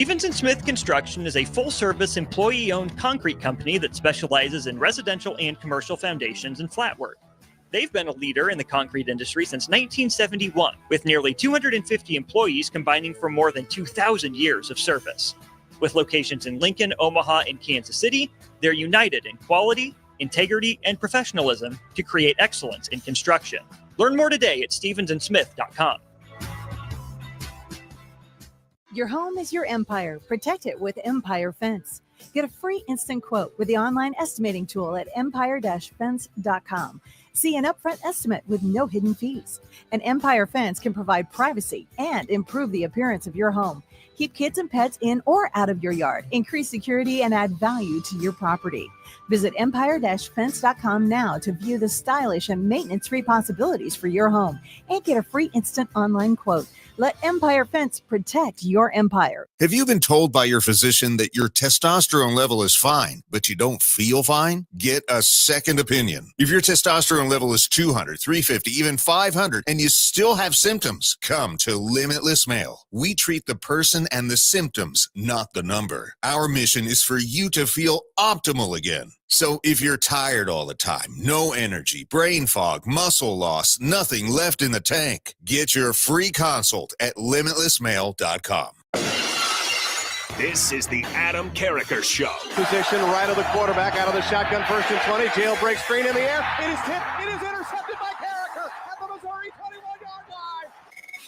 Stevens & Smith Construction is a full-service, employee-owned concrete company that specializes in residential and commercial foundations and flat work. They've been a leader in the concrete industry since 1971, with nearly 250 employees combining for more than 2,000 years of service. With locations in Lincoln, Omaha, and Kansas City, they're united in quality, integrity, and professionalism to create excellence in construction. Learn more today at stevensandsmith.com. Your home is your empire. Protect it with Empire Fence. Get a free instant quote with the online estimating tool at empire-fence.com. See an upfront estimate with no hidden fees. An Empire Fence can provide privacy and improve the appearance of your home. Keep kids and pets in or out of your yard. Increase security and add value to your property. Visit empire-fence.com now to view the stylish and maintenance-free possibilities for your home and get a free instant online quote. Let Empire Fence protect your empire. Have you been told by your physician that your testosterone level is fine, but you don't feel fine? Get a second opinion. If your testosterone level is 200, 350, even 500, and you still have symptoms, come to Limitless Male. We treat the person and the symptoms, not the number. Our mission is for you to feel optimal again. So if you're tired all the time, no energy, brain fog, muscle loss, nothing left in the tank, get your free consult at limitlessmale.com. This is the Adam Carriker Show. Position right of the quarterback, out of the shotgun, 1st and 20. Jailbreak screen in the air. It is tipped. It is intercepted by Carriker at the Missouri 21-yard line.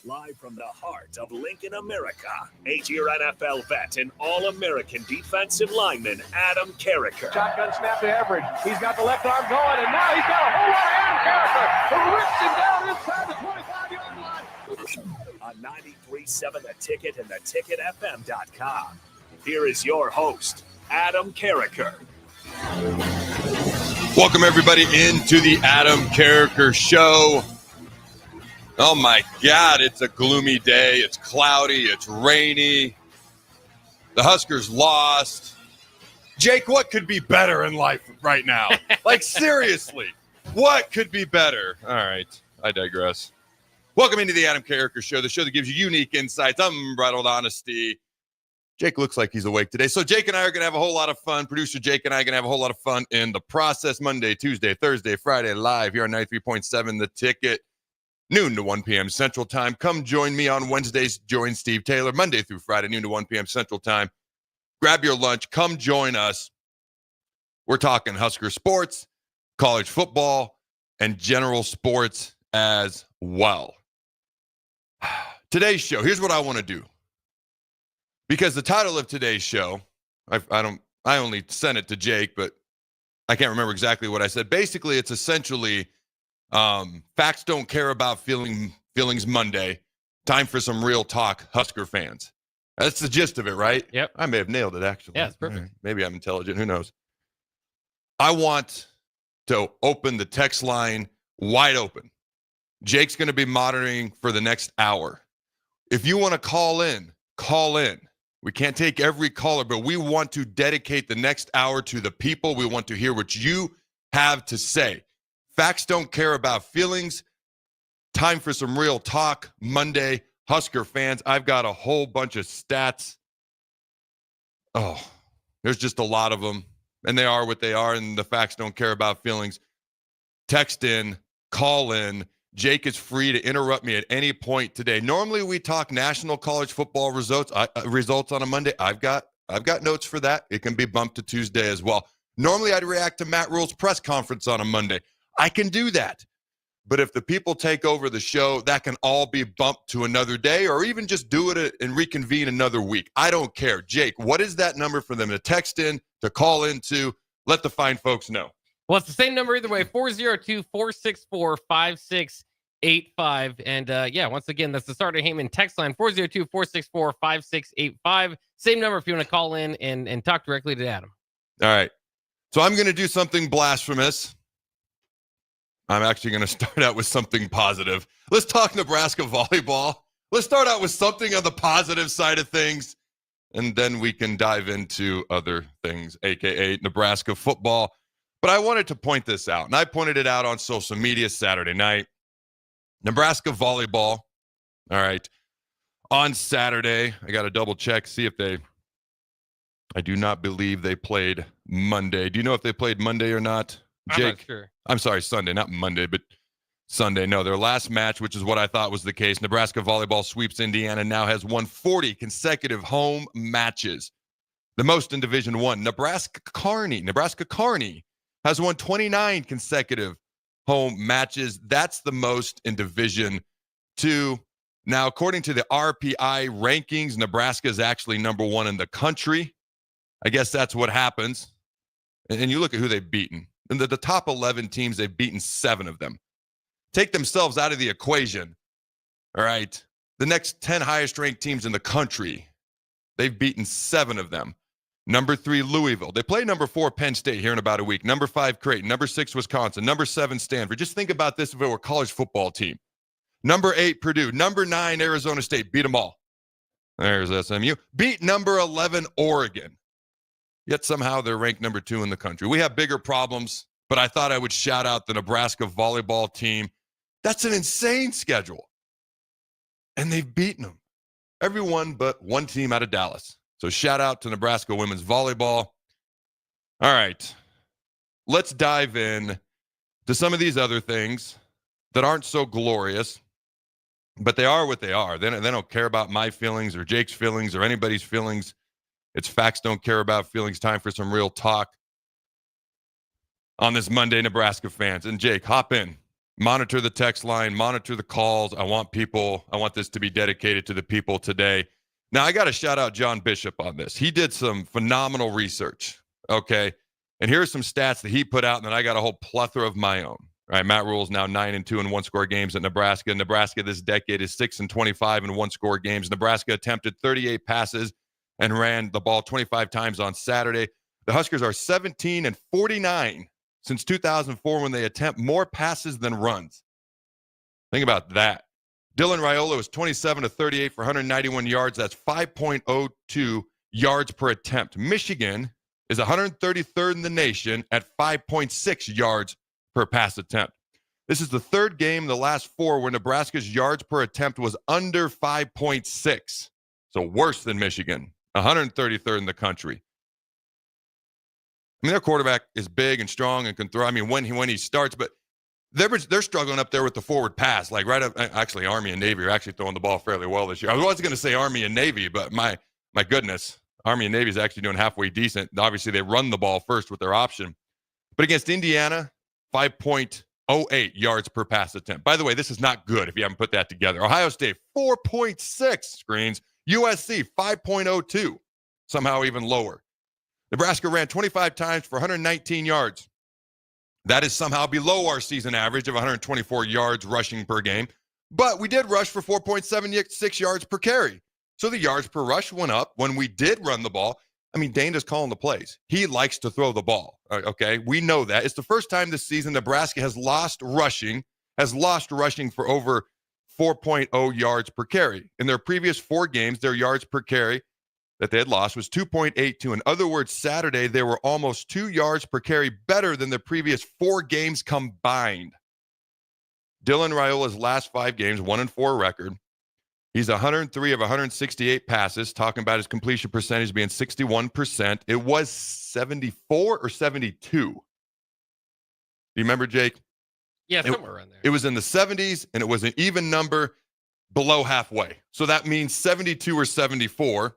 Live from the heart of Lincoln, America, 8-year NFL vet and All-American defensive lineman Adam Carriker. Shotgun snap to Everidge. He's got the left arm going, and now he's got a whole lot of Adam Carriker who rips him down inside the 25-yard line. On 93.7 The Ticket and theticketfm.com. Here is your host, Adam Carriker. Welcome, everybody, into the Adam Carriker Show. Oh, my God, it's a gloomy day. It's cloudy. It's rainy. The Huskers lost. Jake, what could be better in life right now? Like, seriously, what could be better? All right, I digress. Welcome into the Adam Carriker Show, the show that gives you unique insights, unbridled honesty. Jake looks like he's awake today. So Jake and I are going to have a whole lot of fun. Producer Jake and I are going to have a whole lot of fun in the process. Monday, Tuesday, Thursday, Friday, live here on 93.7 The Ticket. Noon to 1 p.m. Central Time. Come join me on Wednesdays. Join Steve Taylor. Monday through Friday, noon to 1 p.m. Central Time. Grab your lunch. Come join us. We're talking Husker sports, college football, and general sports as well. Today's show, here's what I want to do. Because the title of today's show, I only sent it to Jake, but I can't remember exactly what I said. Basically, it's essentially facts don't care about feelings Monday. Time for some real talk, Husker fans. That's the gist of it, right? Yep. I may have nailed it, actually. Yeah, it's perfect. Maybe I'm intelligent. Who knows? I want to open the text line wide open. Jake's going to be monitoring for the next hour. If you want to call in, call in. We can't take every caller, but we want to dedicate the next hour to the people. We want to hear what you have to say. Facts don't care about feelings. Time for some real talk Monday. Husker fans, I've got a whole bunch of stats. Oh, there's just a lot of them. And they are what they are, and the facts don't care about feelings. Text in, call in. Jake is free to interrupt me at any point today. Normally, we talk national college football results on a Monday. I've got notes for that. It can be bumped to Tuesday as well. Normally, I'd react to Matt Rule's press conference on a Monday. I can do that. But if the people take over the show, that can all be bumped to another day, or even just do it and reconvene another week. I don't care. Jake, what is that number for them to text in, to call into? Let the fine folks know. Well, it's the same number either way, 402-464-5685. And once again, that's the Starter Heyman text line, 402-464-5685. Same number if you want to call in and talk directly to Adam. All right. So I'm going to do something blasphemous. I'm actually going to start out with something positive. Let's talk Nebraska volleyball. Let's start out with something on the positive side of things, and then we can dive into other things, a.k.a. Nebraska football. But I wanted to point this out, and I pointed it out on social media Saturday night. Nebraska volleyball, all right, on Saturday. I got to double check, see if I do not believe they played Monday. Do you know if they played Monday or not? Jake? I'm not sure. I'm sorry, Sunday, not Monday, but Sunday. No, their last match, which is what I thought was the case. Nebraska volleyball sweeps Indiana, now has won 40 consecutive home matches. The most in Division I. Nebraska Kearney has won 29 consecutive home matches. That's the most in Division II. Now, according to the RPI rankings, Nebraska is actually number 1 in the country. I guess that's what happens. And you look at who they've beaten. And the top 11 teams, they've beaten 7 of them. Take themselves out of the equation. All right. The next 10 highest ranked teams in the country, they've beaten 7 of them. Number 3, Louisville. They play number 4, Penn State, here in about a week. Number 5, Creighton. Number 6, Wisconsin. Number 7, Stanford. Just think about this if it were a college football team. Number 8, Purdue. Number 9, Arizona State. Beat them all. There's SMU. Beat number 11, Oregon. Yet somehow they're ranked number 2 in the country. We have bigger problems, but I thought I would shout out the Nebraska volleyball team. That's an insane schedule. And they've beaten them. Everyone but one team out of Dallas. So shout out to Nebraska women's volleyball. All right. Let's dive in to some of these other things that aren't so glorious, but they are what they are. They don't care about my feelings or Jake's feelings or anybody's feelings. It's facts don't care about feelings. Time for some real talk on this Monday, Nebraska fans. And Jake, hop in. Monitor the text line. Monitor the calls. I want this to be dedicated to the people today. Now, I got to shout out John Bishop on this. He did some phenomenal research, okay? And here's some stats that he put out, and then I got a whole plethora of my own. All right, Matt Rule's now 9-2 in one-score games at Nebraska. Nebraska this decade is 6-25 in one-score games. Nebraska attempted 38 passes and ran the ball 25 times on Saturday. The Huskers are 17-49 since 2004 when they attempt more passes than runs. Think about that. Dylan Raiola was 27-38 for 191 yards. That's 5.02 yards per attempt. Michigan is 133rd in the nation at 5.6 yards per pass attempt. This is the third game in the last 4 where Nebraska's yards per attempt was under 5.6. So worse than Michigan, 133rd in the country. I mean, their quarterback is big and strong and can throw. I mean, when he starts, but they're struggling up there with the forward pass. Like right up, actually, Army and Navy are actually throwing the ball fairly well this year. I was going to say Army and Navy, but my goodness, Army and Navy is actually doing halfway decent. Obviously, they run the ball first with their option. But against Indiana, 5.08 yards per pass attempt. By the way, this is not good if you haven't put that together. Ohio State, 4.6 screens. USC, 5.02, somehow even lower. Nebraska ran 25 times for 119 yards. That is somehow below our season average of 124 yards rushing per game. But we did rush for 4.76 yards per carry. So the yards per rush went up when we did run the ball. I mean, Dana's calling the plays. He likes to throw the ball, okay? We know that. It's the first time this season Nebraska has lost rushing for over 4.0 yards per carry. In their previous 4 games, their yards per carry that they had lost was 2.82. In other words, Saturday, they were almost 2 yards per carry better than the previous 4 games combined. Dylan Raiola's last 5 games, 1-4 record. He's 103 of 168 passes, talking about his completion percentage being 61%. It was 74 or 72. Do you remember, Jake? Yeah, somewhere around there. It was in the 70s, and it was an even number below halfway. So that means 72 or 74.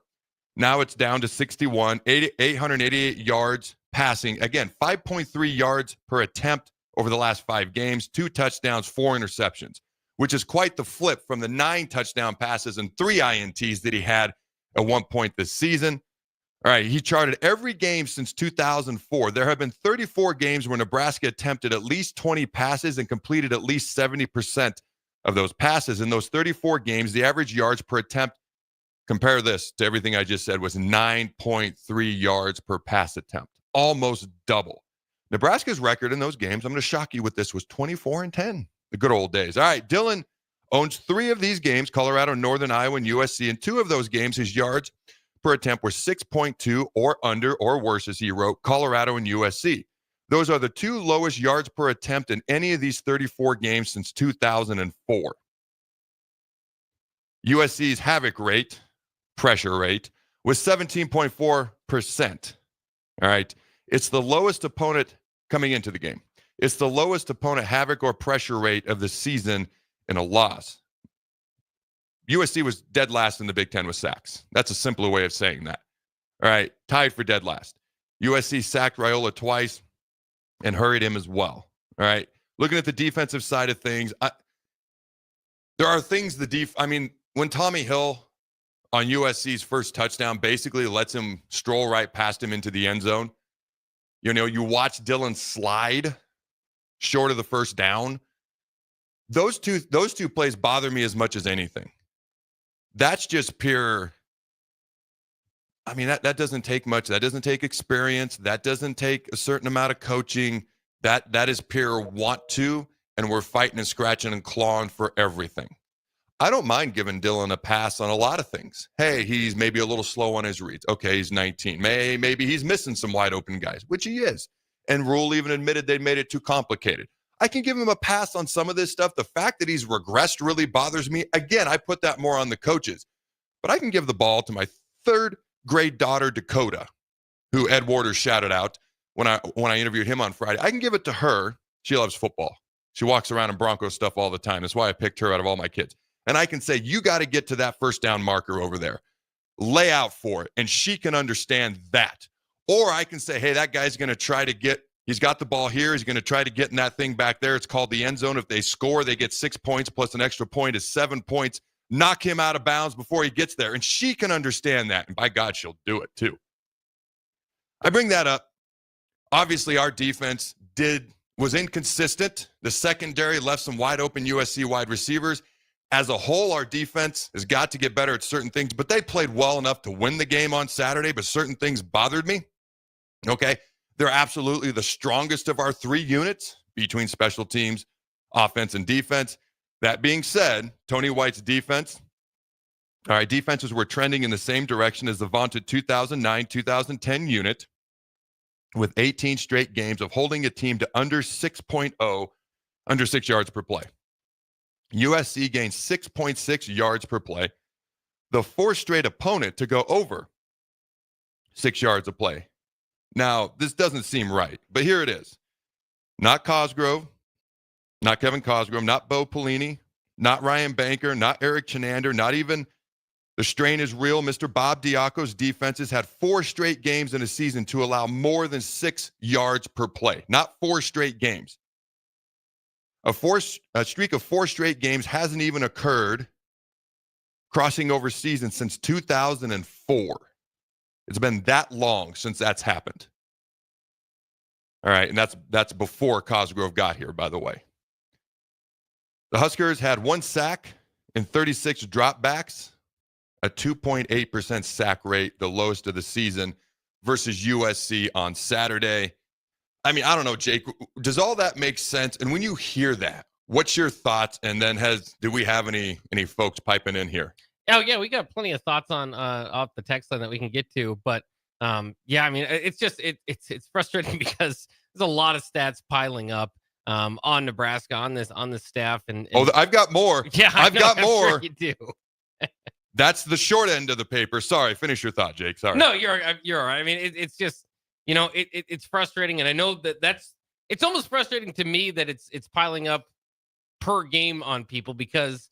Now it's down to 61, 888 yards passing. Again, 5.3 yards per attempt over the last 5 games, 2 touchdowns, 4 interceptions, which is quite the flip from the 9 touchdown passes and 3 INTs that he had at one point this season. All right, he charted every game since 2004. There have been 34 games where Nebraska attempted at least 20 passes and completed at least 70% of those passes. In those 34 games, the average yards per attempt, compare this to everything I just said, was 9.3 yards per pass attempt, almost double. Nebraska's record in those games, I'm going to shock you with this, was 24-10, the good old days. All right, Dylan owns 3 of these games, Colorado, Northern Iowa, and USC. In 2 of those games, his yards per attempt were 6.2 or under or worse, as he wrote, Colorado and USC. Those are the 2 lowest yards per attempt in any of these 34 games since 2004. USC's havoc rate, pressure rate, was 17.4%. All right. It's the lowest opponent coming into the game. It's the lowest opponent havoc or pressure rate of the season in a loss. USC was dead last in the Big Ten with sacks. That's a simpler way of saying that. All right. Tied for dead last. USC sacked Raiola twice and hurried him as well. All right. Looking at the defensive side of things, there are things when Tommy Hill on USC's first touchdown basically lets him stroll right past him into the end zone, you watch Dylan slide short of the first down. Those two plays bother me as much as anything. That's just pure. That doesn't take much. That doesn't take experience. That doesn't take a certain amount of coaching. That is pure want to, and we're fighting and scratching and clawing for everything. I don't mind giving Dylan a pass on a lot of things. Hey, he's maybe a little slow on his reads. Okay, he's 19. Maybe he's missing some wide open guys, which he is. And Rule even admitted they made it too complicated. I can give him a pass on some of this stuff. The fact that he's regressed really bothers me. Again, I put that more on the coaches. But I can give the ball to my third grade daughter, Dakota, who Ed Waters shouted out when I interviewed him on Friday. I can give it to her. She loves football. She walks around in Broncos stuff all the time. That's why I picked her out of all my kids. And I can say, you got to get to that first down marker over there. Lay out for it. And she can understand that. Or I can say, hey, that guy's going to try to he's got the ball here. He's going to try to get in that thing back there. It's called the end zone. If they score, they get 6 points plus an extra point is 7 points. Knock him out of bounds before he gets there. And she can understand that. And by God, she'll do it too. I bring that up. Obviously, our defense was inconsistent. The secondary left some wide open USC wide receivers. As a whole, our defense has got to get better at certain things, but they played well enough to win the game on Saturday, but certain things bothered me. Okay, they're absolutely the strongest of our three units between special teams, offense, and defense. That being said, Tony White's defenses were trending in the same direction as the vaunted 2009-2010 unit, with 18 straight games of holding a team to under 6.0, under 6 yards per play. USC gained 6.6 yards per play. The fourth straight opponent to go over 6 yards a play. Now, this doesn't seem right, but here it is. Not Cosgrove, not Kevin Cosgrove, not Bo Pelini, not Ryan Banker, not Eric Chenander, not even the strain is real. Mr. Bob Diaco's defenses had 4 straight games in a season to allow more than 6 yards per play. Not 4 straight games. A streak of 4 straight games hasn't even occurred crossing over seasons since 2004. It's been that long since that's happened. All right, and that's before Cosgrove got here, by the way. The Huskers had 1 sack and 36 dropbacks, a 2.8% sack rate, the lowest of the season, versus USC on Saturday. I don't know, Jake, does all that make sense? And when you hear that, what's your thoughts? And then do we have any folks piping in here? Oh yeah, we got plenty of thoughts on off the text line that we can get to, but it's just it's frustrating because there's a lot of stats piling up on Nebraska on this staff and I've got more. Yeah, I've got more. Sure you do. That's the short end of the paper. Sorry, finish your thought, Jake. Sorry. No, you're all right. It's just it's frustrating, and I know it's almost frustrating to me that it's piling up per game on people because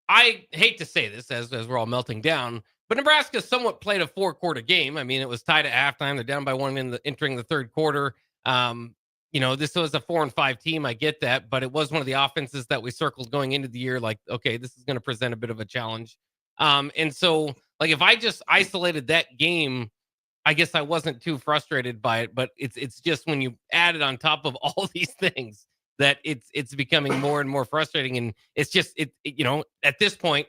I hate to say this as we're all melting down, but Nebraska somewhat played a 4-quarter game. It was tied at halftime. They're down by 1 entering the third quarter. This was a 4-5 team. I get that, but it was one of the offenses that we circled going into the year. Like, okay, this is going to present a bit of a challenge. And so, like, if I just isolated that game, I guess I wasn't too frustrated by it. But it's just when you add it on top of all these things that it's becoming more and more frustrating. And it's just at this point,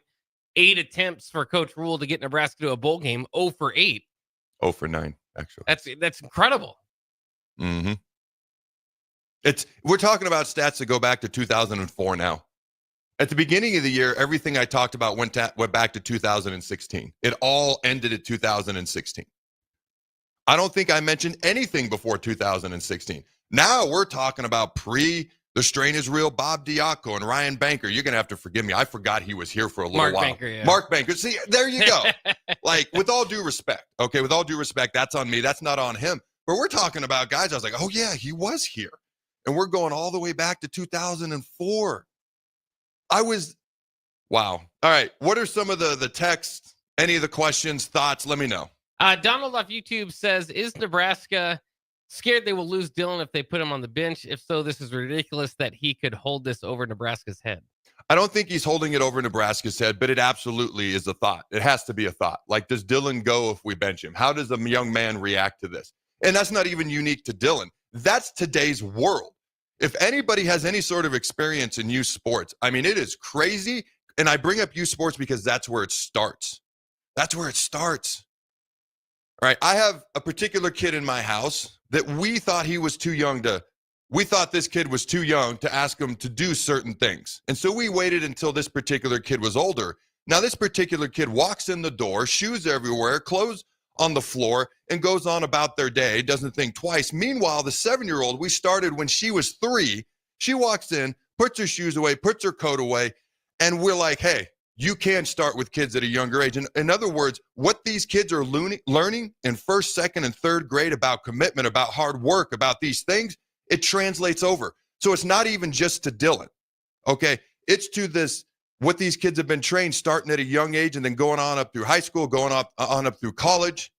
8 attempts for Coach Rule to get Nebraska to a bowl game, 0 for 8. 0 for 9, actually. That's incredible. Mm-hmm. We're talking about stats that go back to 2004 now. At the beginning of the year, everything I talked about went back to 2016. It all ended at 2016. I don't think I mentioned anything before 2016. Now we're talking about The strain is real. Bob Diaco and Ryan Banker. You're going to have to forgive me. I forgot he was here for a little Mark while. Banker, yeah. Mark Banker. See, there you go. Like, with all due respect, okay, with all due respect, that's on me. That's not on him. But we're talking about guys. I was like, oh, yeah, he was here. And we're going all the way back to 2004. Wow. All right. What are some of the texts? Any of the questions, thoughts? Let me know. Donald off YouTube says, is Nebraska scared they will lose Dillon if they put him on the bench? If so, this is ridiculous that he could hold this over Nebraska's head. I don't think he's holding it over Nebraska's head, but it absolutely is a thought. It has to be a thought. Like, does Dillon go if we bench him? How does a young man react to this? And that's not even unique to Dillon. That's today's world. If anybody has any sort of experience in youth sports, I mean, it is crazy. And I bring up youth sports because that's where it starts. That's where it starts. All right. I have a particular kid in my house that we thought this kid was too young to ask him to do certain things. And so we waited until this particular kid was older. Now, this particular kid walks in the door, shoes everywhere, clothes on the floor, and goes on about their day, doesn't think twice. Meanwhile, the 7-year-old, we started when she was 3. She walks in, puts her shoes away, puts her coat away, and we're like, hey, you can start with kids at a younger age. And in other words, what these kids are learning in 1st, 2nd, and 3rd grade about commitment, about hard work, about these things, it translates over. So it's not even just to Dillon, okay? It's to this, what these kids have been trained starting at a young age and then going on up through high school, going on up through college.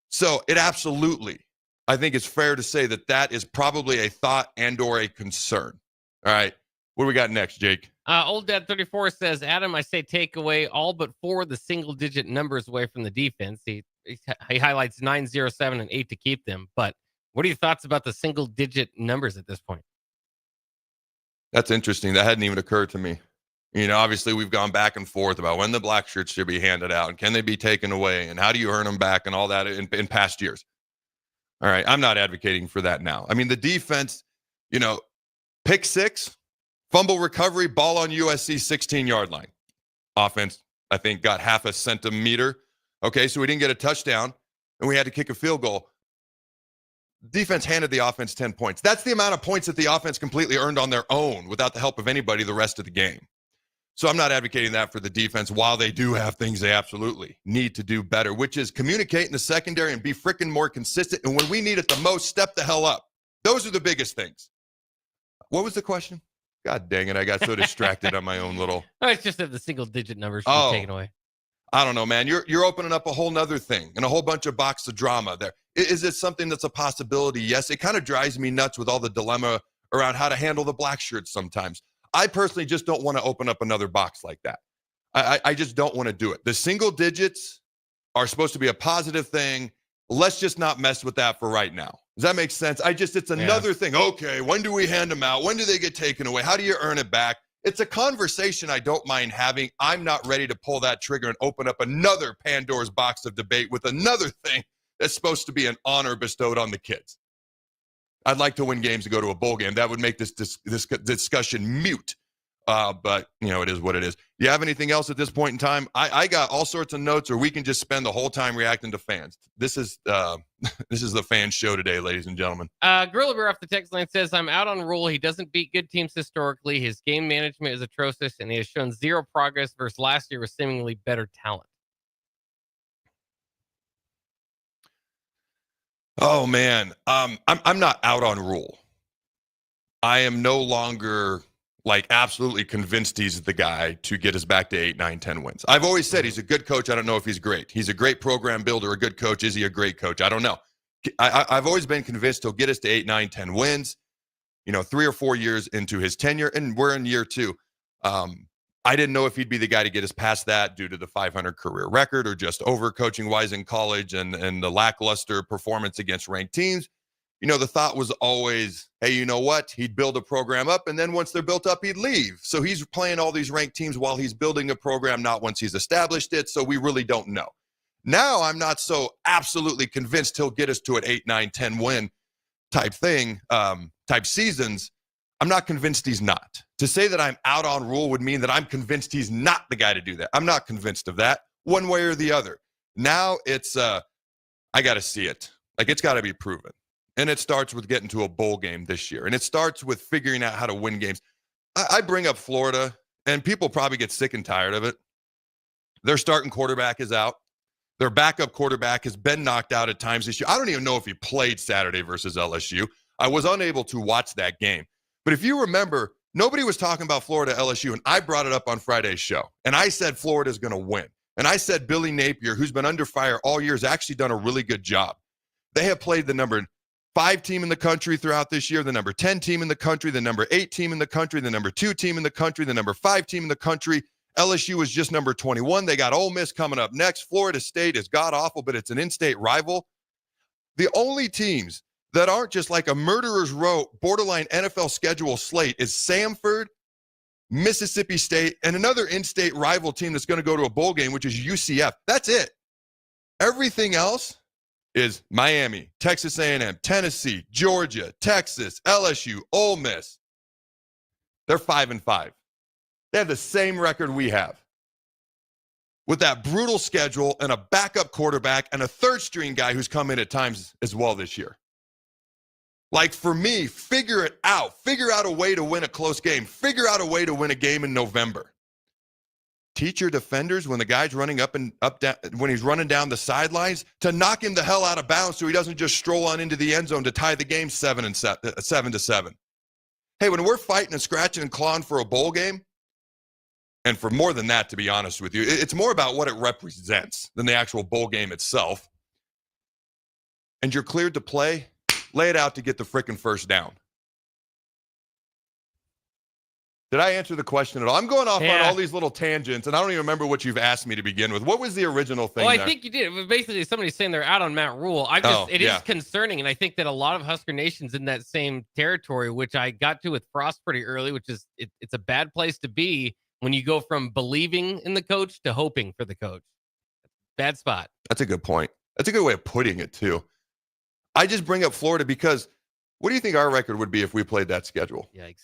So it absolutely, I think it's fair to say that is probably a thought and or a concern. All right, what do we got next, Jake? Old Dad 34 says, Adam, I say take away all but 4 of the single-digit numbers away from the defense. He highlights 9, 0, 7, and 8 to keep them. But what are your thoughts about the single-digit numbers at this point? That's interesting. That hadn't even occurred to me. You know, obviously we've gone back and forth about when the black shirts should be handed out and can they be taken away and how do you earn them back and all that in past years. All right, I'm not advocating for that now. I mean, the defense, you know, pick 6, fumble recovery, ball on USC 16-yard line. Offense, I think, got half a centimeter. Okay, so we didn't get a touchdown and we had to kick a field goal. Defense handed the offense 10 points. That's the amount of points that the offense completely earned on their own without the help of anybody the rest of the game. So I'm not advocating that for the defense, while they do have things they absolutely need to do better, which is communicate in the secondary and be freaking more consistent. And when we need it the most, step the hell up. Those are the biggest things. What was the question? God dang it. I got so distracted on my own little. Oh, it's just that the single-digit numbers should be taken away. I don't know, man. You're opening up a whole nother thing and a whole bunch of box of drama there. Is it something that's a possibility? Yes. It kind of drives me nuts with all the dilemma around how to handle the black shirts sometimes. I personally just don't want to open up another box like that. I just don't want to do it. The single digits are supposed to be a positive thing. Let's just not mess with that for right now. Does that make sense? It's another thing. Okay, when do we hand them out? When do they get taken away? How do you earn it back? It's a conversation I don't mind having. I'm not ready to pull that trigger and open up another Pandora's box of debate with another thing that's supposed to be an honor bestowed on the kids. I'd like to win games and go to a bowl game. That would make this discussion mute. But, you know, it is what it is. You have anything else at this point in time? I got all sorts of notes, or we can just spend the whole time reacting to fans. This is the fan show today, ladies and gentlemen. Gorilla Bear off the text line says, I'm out on Rule. He doesn't beat good teams historically. His game management is atrocious, and he has shown zero progress versus last year with seemingly better talent. Oh, man. I'm not out on Rule. I am no longer absolutely convinced he's the guy to get us back to 8, 9, 10 wins. I've always said he's a good coach. I don't know if he's great. He's a great program builder, a good coach. Is he a great coach? I don't know. I've always been convinced he'll get us to 8, 9, 10 wins, 3 or 4 years into his tenure, and we're in year 2. I didn't know if he'd be the guy to get us past that due to the 500 career record or just over coaching wise in college and the lackluster performance against ranked teams. The thought was always, hey, you know what? He'd build a program up, and then once they're built up, he'd leave. So he's playing all these ranked teams while he's building a program, not once he's established it. So we really don't know. Now I'm not so absolutely convinced he'll get us to an 8, 9, 10 win type thing, type seasons. I'm not convinced he's not. To say that I'm out on Rule would mean that I'm convinced he's not the guy to do that. I'm not convinced of that one way or the other. Now it's, I got to see it. It's got to be proven. And it starts with getting to a bowl game this year. And it starts with figuring out how to win games. I bring up Florida, and people probably get sick and tired of it. Their starting quarterback is out. Their backup quarterback has been knocked out at times this year. I don't even know if he played Saturday versus LSU. I was unable to watch that game. But if you remember, nobody was talking about Florida LSU, and I brought it up on Friday's show. And I said Florida's going to win. And I said Billy Napier, who's been under fire all year, has actually done a really good job. They have played the number 5 team in the country throughout this year, the number 10 team in the country, the number 8 team in the country, the number 2 team in the country, the number 5 team in the country. LSU is just number 21. They got Ole Miss coming up next. Florida State is god-awful, but it's an in-state rival. The only teams that aren't just like a murderer's row, borderline NFL schedule slate is Samford, Mississippi State, and another in-state rival team that's going to go to a bowl game, which is UCF. That's it. Everything else is Miami, Texas A&M, Tennessee, Georgia, Texas, LSU, Ole Miss. They're 5-5. They have the same record we have. With that brutal schedule and a backup quarterback and a third-string guy who's come in at times as well this year. Like, for me, figure it out. Figure out a way to win a close game. Figure out a way to win a game in November. Teach your defenders when the guy's running up down, when he's running down the sidelines, to knock him the hell out of bounds so he doesn't just stroll on into the end zone to tie the game 7-7. Hey, when we're fighting and scratching and clawing for a bowl game, and for more than that, to be honest with you, it's more about what it represents than the actual bowl game itself. And you're cleared to play, lay it out to get the frickin' first down. Did I answer the question at all? I'm going off on all these little tangents, and I don't even remember what you've asked me to begin with. What was the original thing? Well, I think you did. It was basically somebody saying they're out on Matt Rule. It is concerning, and I think that a lot of Husker Nation's in that same territory, which I got to with Frost pretty early, which is it's a bad place to be when you go from believing in the coach to hoping for the coach. Bad spot. That's a good point. That's a good way of putting it, too. I just bring up Florida because what do you think our record would be if we played that schedule? Yikes.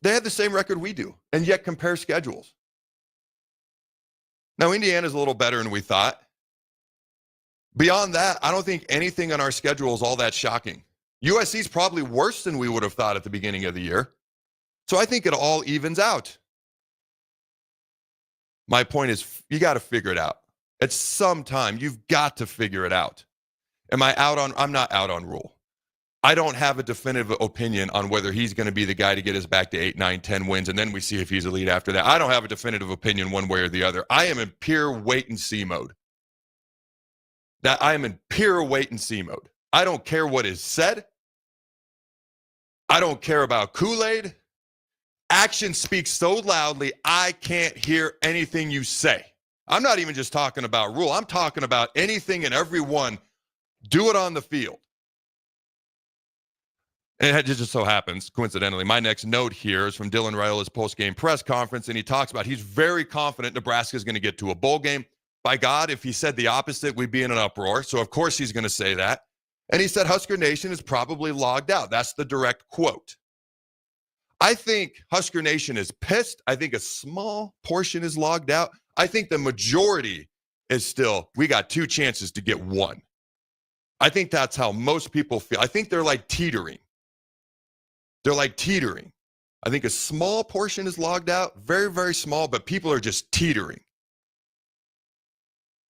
They have the same record we do, and yet compare schedules. Now, Indiana's a little better than we thought. Beyond that, I don't think anything on our schedule is all that shocking. USC's probably worse than we would have thought at the beginning of the year. So I think it all evens out. My point is, you got to figure it out. At some time, you've got to figure it out. I'm not out on Rule. I don't have a definitive opinion on whether he's going to be the guy to get us back to 8, 9, 10 wins, and then we see if he's elite after that. I don't have a definitive opinion one way or the other. I am in pure wait-and-see mode. I am in pure wait-and-see mode. I don't care what is said. I don't care about Kool-Aid. Action speaks so loudly, I can't hear anything you say. I'm not even just talking about Rule. I'm talking about anything and everyone. Do it on the field. And it just so happens, coincidentally, my next note here is from Dylan Raiola's post-game press conference, and he talks about he's very confident Nebraska is going to get to a bowl game. By God, if he said the opposite, we'd be in an uproar. So, of course, he's going to say that. And he said Husker Nation is probably logged out. That's the direct quote. I think Husker Nation is pissed. I think a small portion is logged out. I think the majority is still, we got 2 chances to get 1. I think that's how most people feel. I think they're like teetering. I think a small portion is logged out, very, very small, but people are just teetering.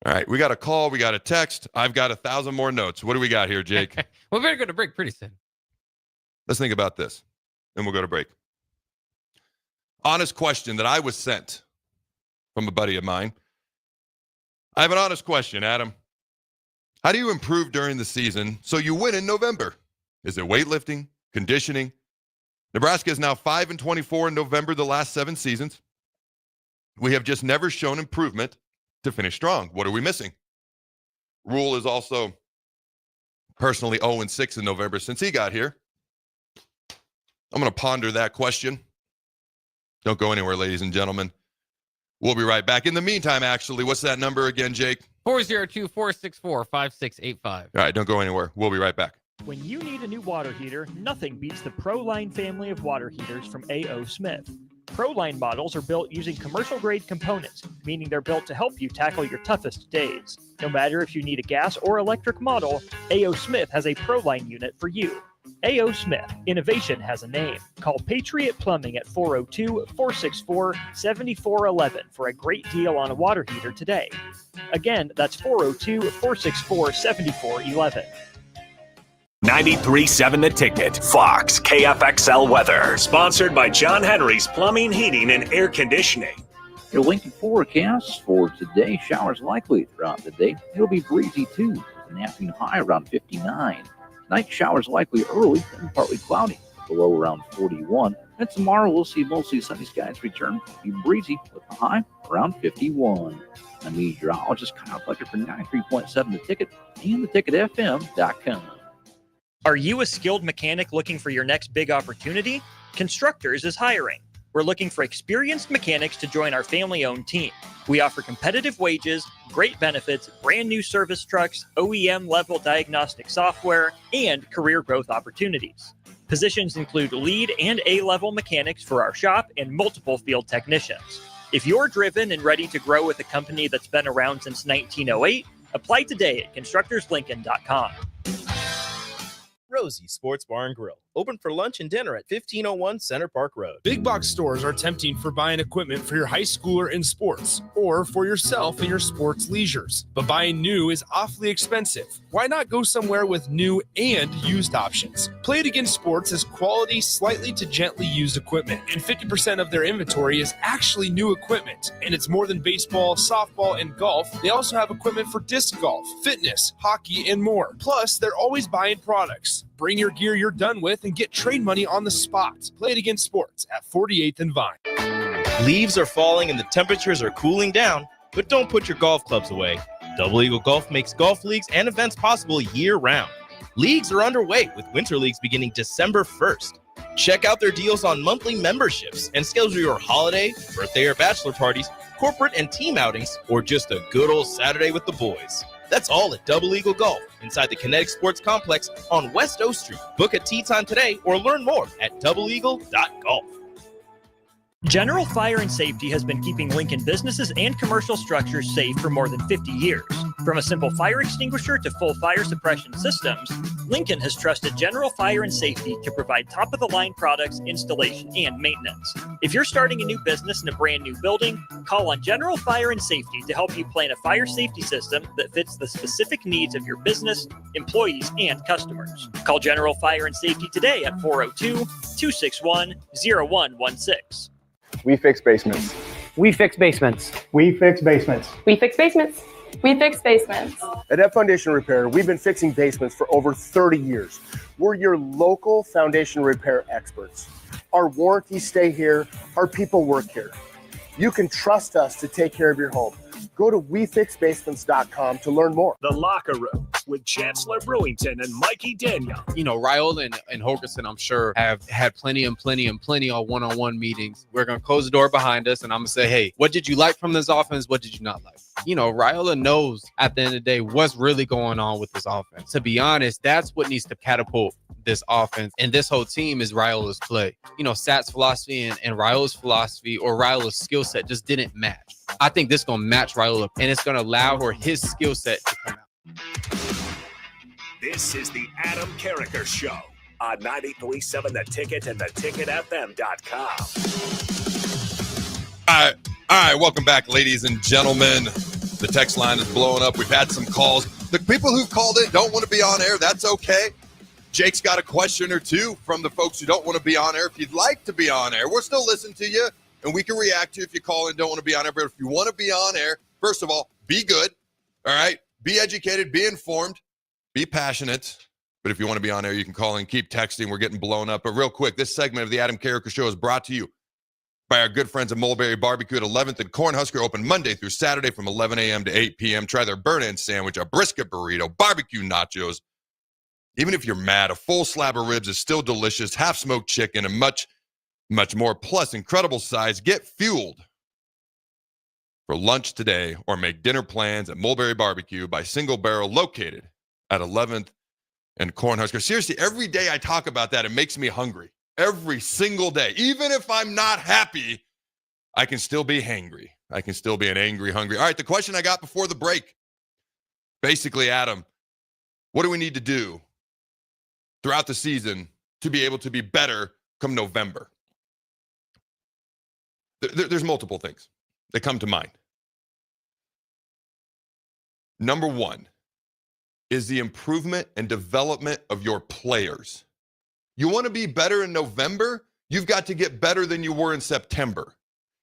All right, we got a call, we got a text. I've got 1,000 more notes. What do we got here, Jake? We better go to break pretty soon. Let's think about this, then we'll go to break. Honest question that I was sent from a buddy of mine. I have an honest question, Adam. How do you improve during the season so you win in November? Is it weightlifting, conditioning? Nebraska is now 5-24 in November the last 7 seasons. We have just never shown improvement to finish strong. What are we missing? Rule is also personally 0-6 in November since he got here. I'm going to ponder that question. Don't go anywhere, ladies and gentlemen. We'll be right back. In the meantime, actually, what's that number again, Jake? 402-464-5685. All right, don't go anywhere. We'll be right back. When you need a new water heater, nothing beats the ProLine family of water heaters from A.O. Smith. ProLine models are built using commercial-grade components, meaning they're built to help you tackle your toughest days. No matter if you need a gas or electric model, A.O. Smith has a ProLine unit for you. A.O. Smith, innovation has a name. Call Patriot Plumbing at 402-464-7411 for a great deal on a water heater today. Again, that's 402-464-7411. 93.7 The Ticket, Fox, KFXL weather. Sponsored by John Henry's Plumbing, Heating, and Air Conditioning. Your Lincoln forecast for today, showers likely throughout the day. It'll be breezy too, with an afternoon high around 59. Night showers likely early and partly cloudy, below around 41. And tomorrow we'll see mostly sunny skies return. Be breezy with a high around 51. A meteorologist Kyle Fletcher for 93.7 The Ticket and theticketfm.com. Are you a skilled mechanic looking for your next big opportunity? Constructors is hiring. We're looking for experienced mechanics to join our family-owned team. We offer competitive wages, great benefits, brand new service trucks, OEM-level diagnostic software, and career growth opportunities. Positions include lead and A-level mechanics for our shop and multiple field technicians. If you're driven and ready to grow with a company that's been around since 1908, apply today at constructorslincoln.com. Rosie Sports Bar and Grill, open for lunch and dinner at 1501 Center Park Road. Big box stores are tempting for buying equipment for your high schooler in sports or for yourself in your sports leisures. But buying new is awfully expensive. Why not go somewhere with new and used options? Play It Again Sports has quality, slightly to gently used equipment, and 50% of their inventory is actually new equipment. And it's more than baseball, softball, and golf. They also have equipment for disc golf, fitness, hockey, and more. Plus, they're always buying products. Bring your gear you're done with and get trade money on the spot. Play It Again Sports at 48th and Vine. Leaves are falling and the temperatures are cooling down, but don't put your golf clubs away. Double Eagle Golf makes golf leagues and events possible year-round. Leagues are underway with winter leagues beginning December 1st. Check out their deals on monthly memberships and schedule your holiday, birthday, or bachelor parties, corporate and team outings, or just a good old Saturday with the boys. That's all at Double Eagle Golf inside the Kinetic Sports Complex on West O Street. Book a tee time today or learn more at doubleeagle.golf. General Fire and Safety has been keeping Lincoln businesses and commercial structures safe for more than 50 years. From a simple fire extinguisher to full fire suppression systems, Lincoln has trusted General Fire and Safety to provide top-of-the-line products, installation, and maintenance. If you're starting a new business in a brand new building, call on General Fire and Safety to help you plan a fire safety system that fits the specific needs of your business, employees, and customers. Call General Fire and Safety today at 402-261-0116. We fix basements. We fix basements. We fix basements. We fix basements. We fix basements. At F Foundation Repair, we've been fixing basements for over 30 years. We're your local foundation repair experts. Our warranties stay here. Our people work here. You can trust us to take care of your home. Go to WeFixBasements.com to learn more. The Locker Room with Chancellor Brewington and Mikey Daniel. You know, Raiola and Hogerson, I'm sure, have had plenty of one-on-one meetings. We're going to close the door behind us, and I'm going to say, hey, what did you like from this offense? What did you not like? You know, Raiola knows at the end of the day what's really going on with this offense. To be honest, that's what needs to catapult this offense. And this whole team is Raiola's play. You know, Sat's philosophy and Raiola's philosophy or Raiola's skill set just didn't match. I think this is going to match Raiola, and it's going to allow for his skill set to come out. This is the Adam Carriker Show on 93.7 The Ticket and theticketfm.com. All right, welcome back, ladies and gentlemen. The text line is blowing up. We've had some calls. The people who've called in don't want to be on air. That's okay. Jake's got a question or two from the folks who don't want to be on air. If you'd like to be on air, we're still listening to you, and we can react to you if you call in, don't want to be on air. But if you want to be on air, first of all, be good, all right? Be educated, be informed, be passionate. But if you want to be on air, you can call in, keep texting. We're getting blown up. But real quick, this segment of the Adam Carriker Show is brought to you by our good friends at Mulberry Barbecue at 11th and Cornhusker, open Monday through Saturday from 11 a.m. to 8 p.m. Try their burn-in sandwich, a brisket burrito, barbecue nachos. Even if you're mad, a full slab of ribs is still delicious, half-smoked chicken, and much, much more. Plus, incredible size. Get fueled for lunch today or make dinner plans at Mulberry Barbecue by Single Barrel, located at 11th and Cornhusker. Seriously, every day I talk about that, it makes me hungry. every single day. Even if I'm not happy, I can still be hangry. I can still be an angry, hungry. All right, the question I got before the break. Basically, Adam, what do we need to do throughout the season to be able to be better come November? There's multiple things that come to mind. Number one is the improvement and development of your players. You want to be better in November? You've got to get better than you were in September.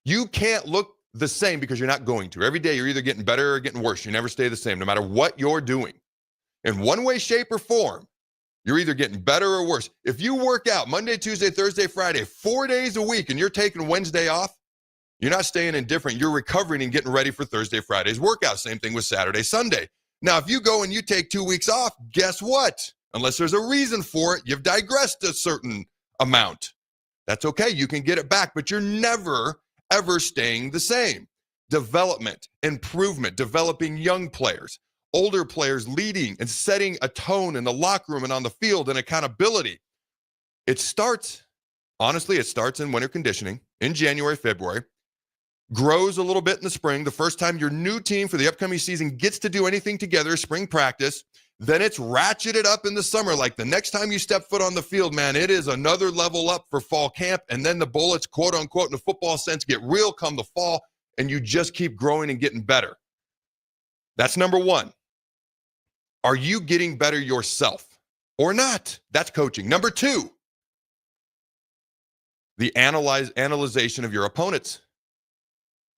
You can't look the same because you're not going to. Every day you're either getting better or getting worse. You never stay the same, no matter what you're doing. In one way, shape, or form, you're either getting better or worse. If you work out Monday, Tuesday, Thursday, Friday, 4 days a week, and you're taking Wednesday off, you're not staying indifferent. You're recovering and getting ready for Thursday, Friday's workout. Same thing with Saturday, Sunday. Now, if you go and you take 2 weeks off, guess what? Unless there's a reason for it, you've digressed a certain amount. That's okay. You can get it back, but you're never, ever staying the same. Development, improvement, developing young players, older players leading and setting a tone in the locker room and on the field, and accountability. It starts in winter conditioning in January, February, grows a little bit in the spring. The first time your new team for the upcoming season gets to do anything together, spring practice. Then it's ratcheted up in the summer. Like the next time you step foot on the field, man, it is another level up for fall camp. And then the bullets, quote unquote, in the football sense, get real come the fall, and you just keep growing and getting better. That's number one. Are you getting better yourself or not? That's coaching. Number two, the analyzation of your opponents.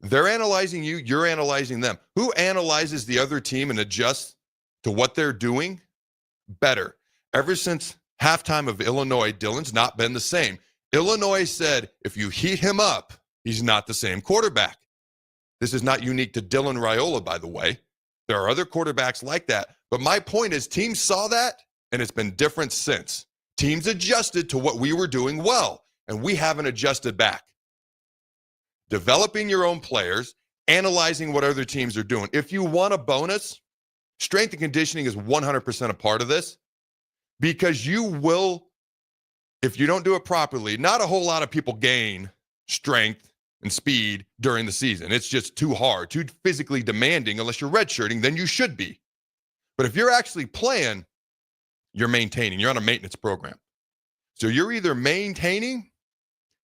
They're analyzing you, you're analyzing them. Who analyzes the other team and adjusts to what they're doing? Better. Ever since halftime of Illinois, Dylan's not been the same. Illinois said, if you heat him up, he's not the same quarterback. This is not unique to Dylan Raiola, by the way. There are other quarterbacks like that. But my point is, teams saw that, and it's been different since. Teams adjusted to what we were doing well, and we haven't adjusted back. Developing your own players, analyzing what other teams are doing. If you want a bonus, strength and conditioning is 100% a part of this, because you will, if you don't do it properly, not a whole lot of people gain strength and speed during the season. It's just too hard, too physically demanding. Unless you're redshirting, then you should be. But if you're actually playing, you're maintaining. You're on a maintenance program. So you're either maintaining,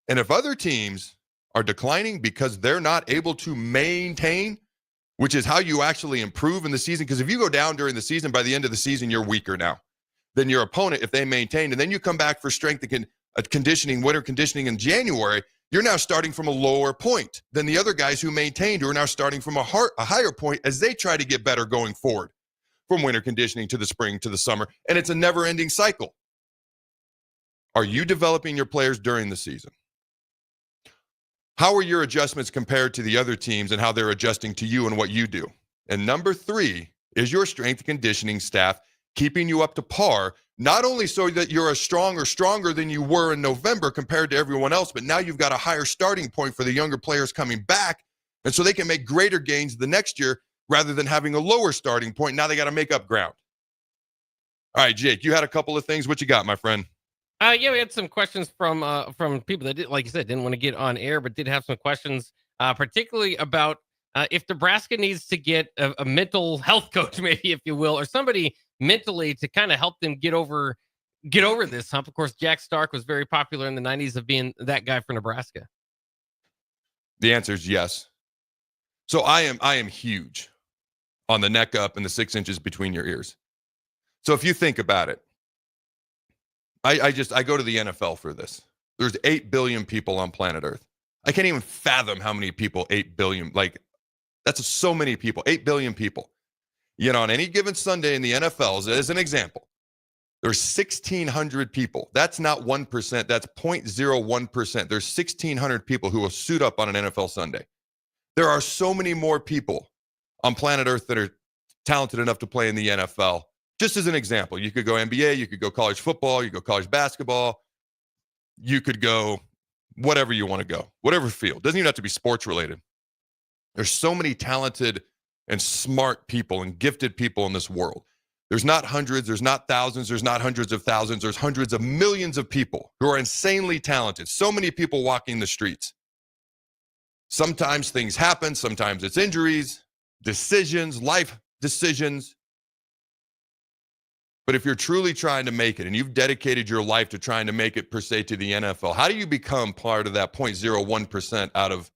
and if other teams are declining because they're not able to maintain, which is how you actually improve in the season. Because if you go down during the season, by the end of the season, you're weaker now than your opponent if they maintain. And then you come back for strength and conditioning, winter conditioning in January, you're now starting from a lower point than the other guys who maintained, who are now starting from a higher point as they try to get better going forward from winter conditioning to the spring to the summer. And it's a never-ending cycle. Are you developing your players during the season? How are your adjustments compared to the other teams and how they're adjusting to you and what you do? And number three, is your strength and conditioning staff keeping you up to par, not only so that you're as strong or stronger than you were in November compared to everyone else, but now you've got a higher starting point for the younger players coming back, and so they can make greater gains the next year rather than having a lower starting point. Now they got to make up ground. All right, Jake, you had a couple of things. What you got, my friend? Yeah, we had some questions from people that did, like you said, didn't want to get on air, but did have some questions, particularly about if Nebraska needs to get a mental health coach, maybe, if you will, or somebody mentally to kind of help them get over this hump. Of course, Jack Stark was very popular in the 90s of being that guy for Nebraska. The answer is yes. So I am huge on the neck up and the 6 inches between your ears. So if you think about it, I go to the NFL for this. There's 8 billion people on planet Earth. I can't even fathom how many people, 8 billion, like that's so many people, 8 billion people. You know, on any given Sunday in the NFL, as an example, there's 1,600 people. That's not 1%. That's 0.01%. There's 1,600 people who will suit up on an NFL Sunday. There are so many more people on planet Earth that are talented enough to play in the NFL. Just as an example, you could go NBA, you could go college football, you could go college basketball, you could go whatever you want to go, whatever field. Doesn't even have to be sports related. There's so many talented and smart people and gifted people in this world. There's not hundreds, there's not thousands, there's not hundreds of thousands, there's hundreds of millions of people who are insanely talented. So many people walking the streets. Sometimes things happen, sometimes it's injuries, decisions, life decisions. But if you're truly trying to make it and you've dedicated your life to trying to make it per se to the NFL, how do you become part of that 0.01% out of,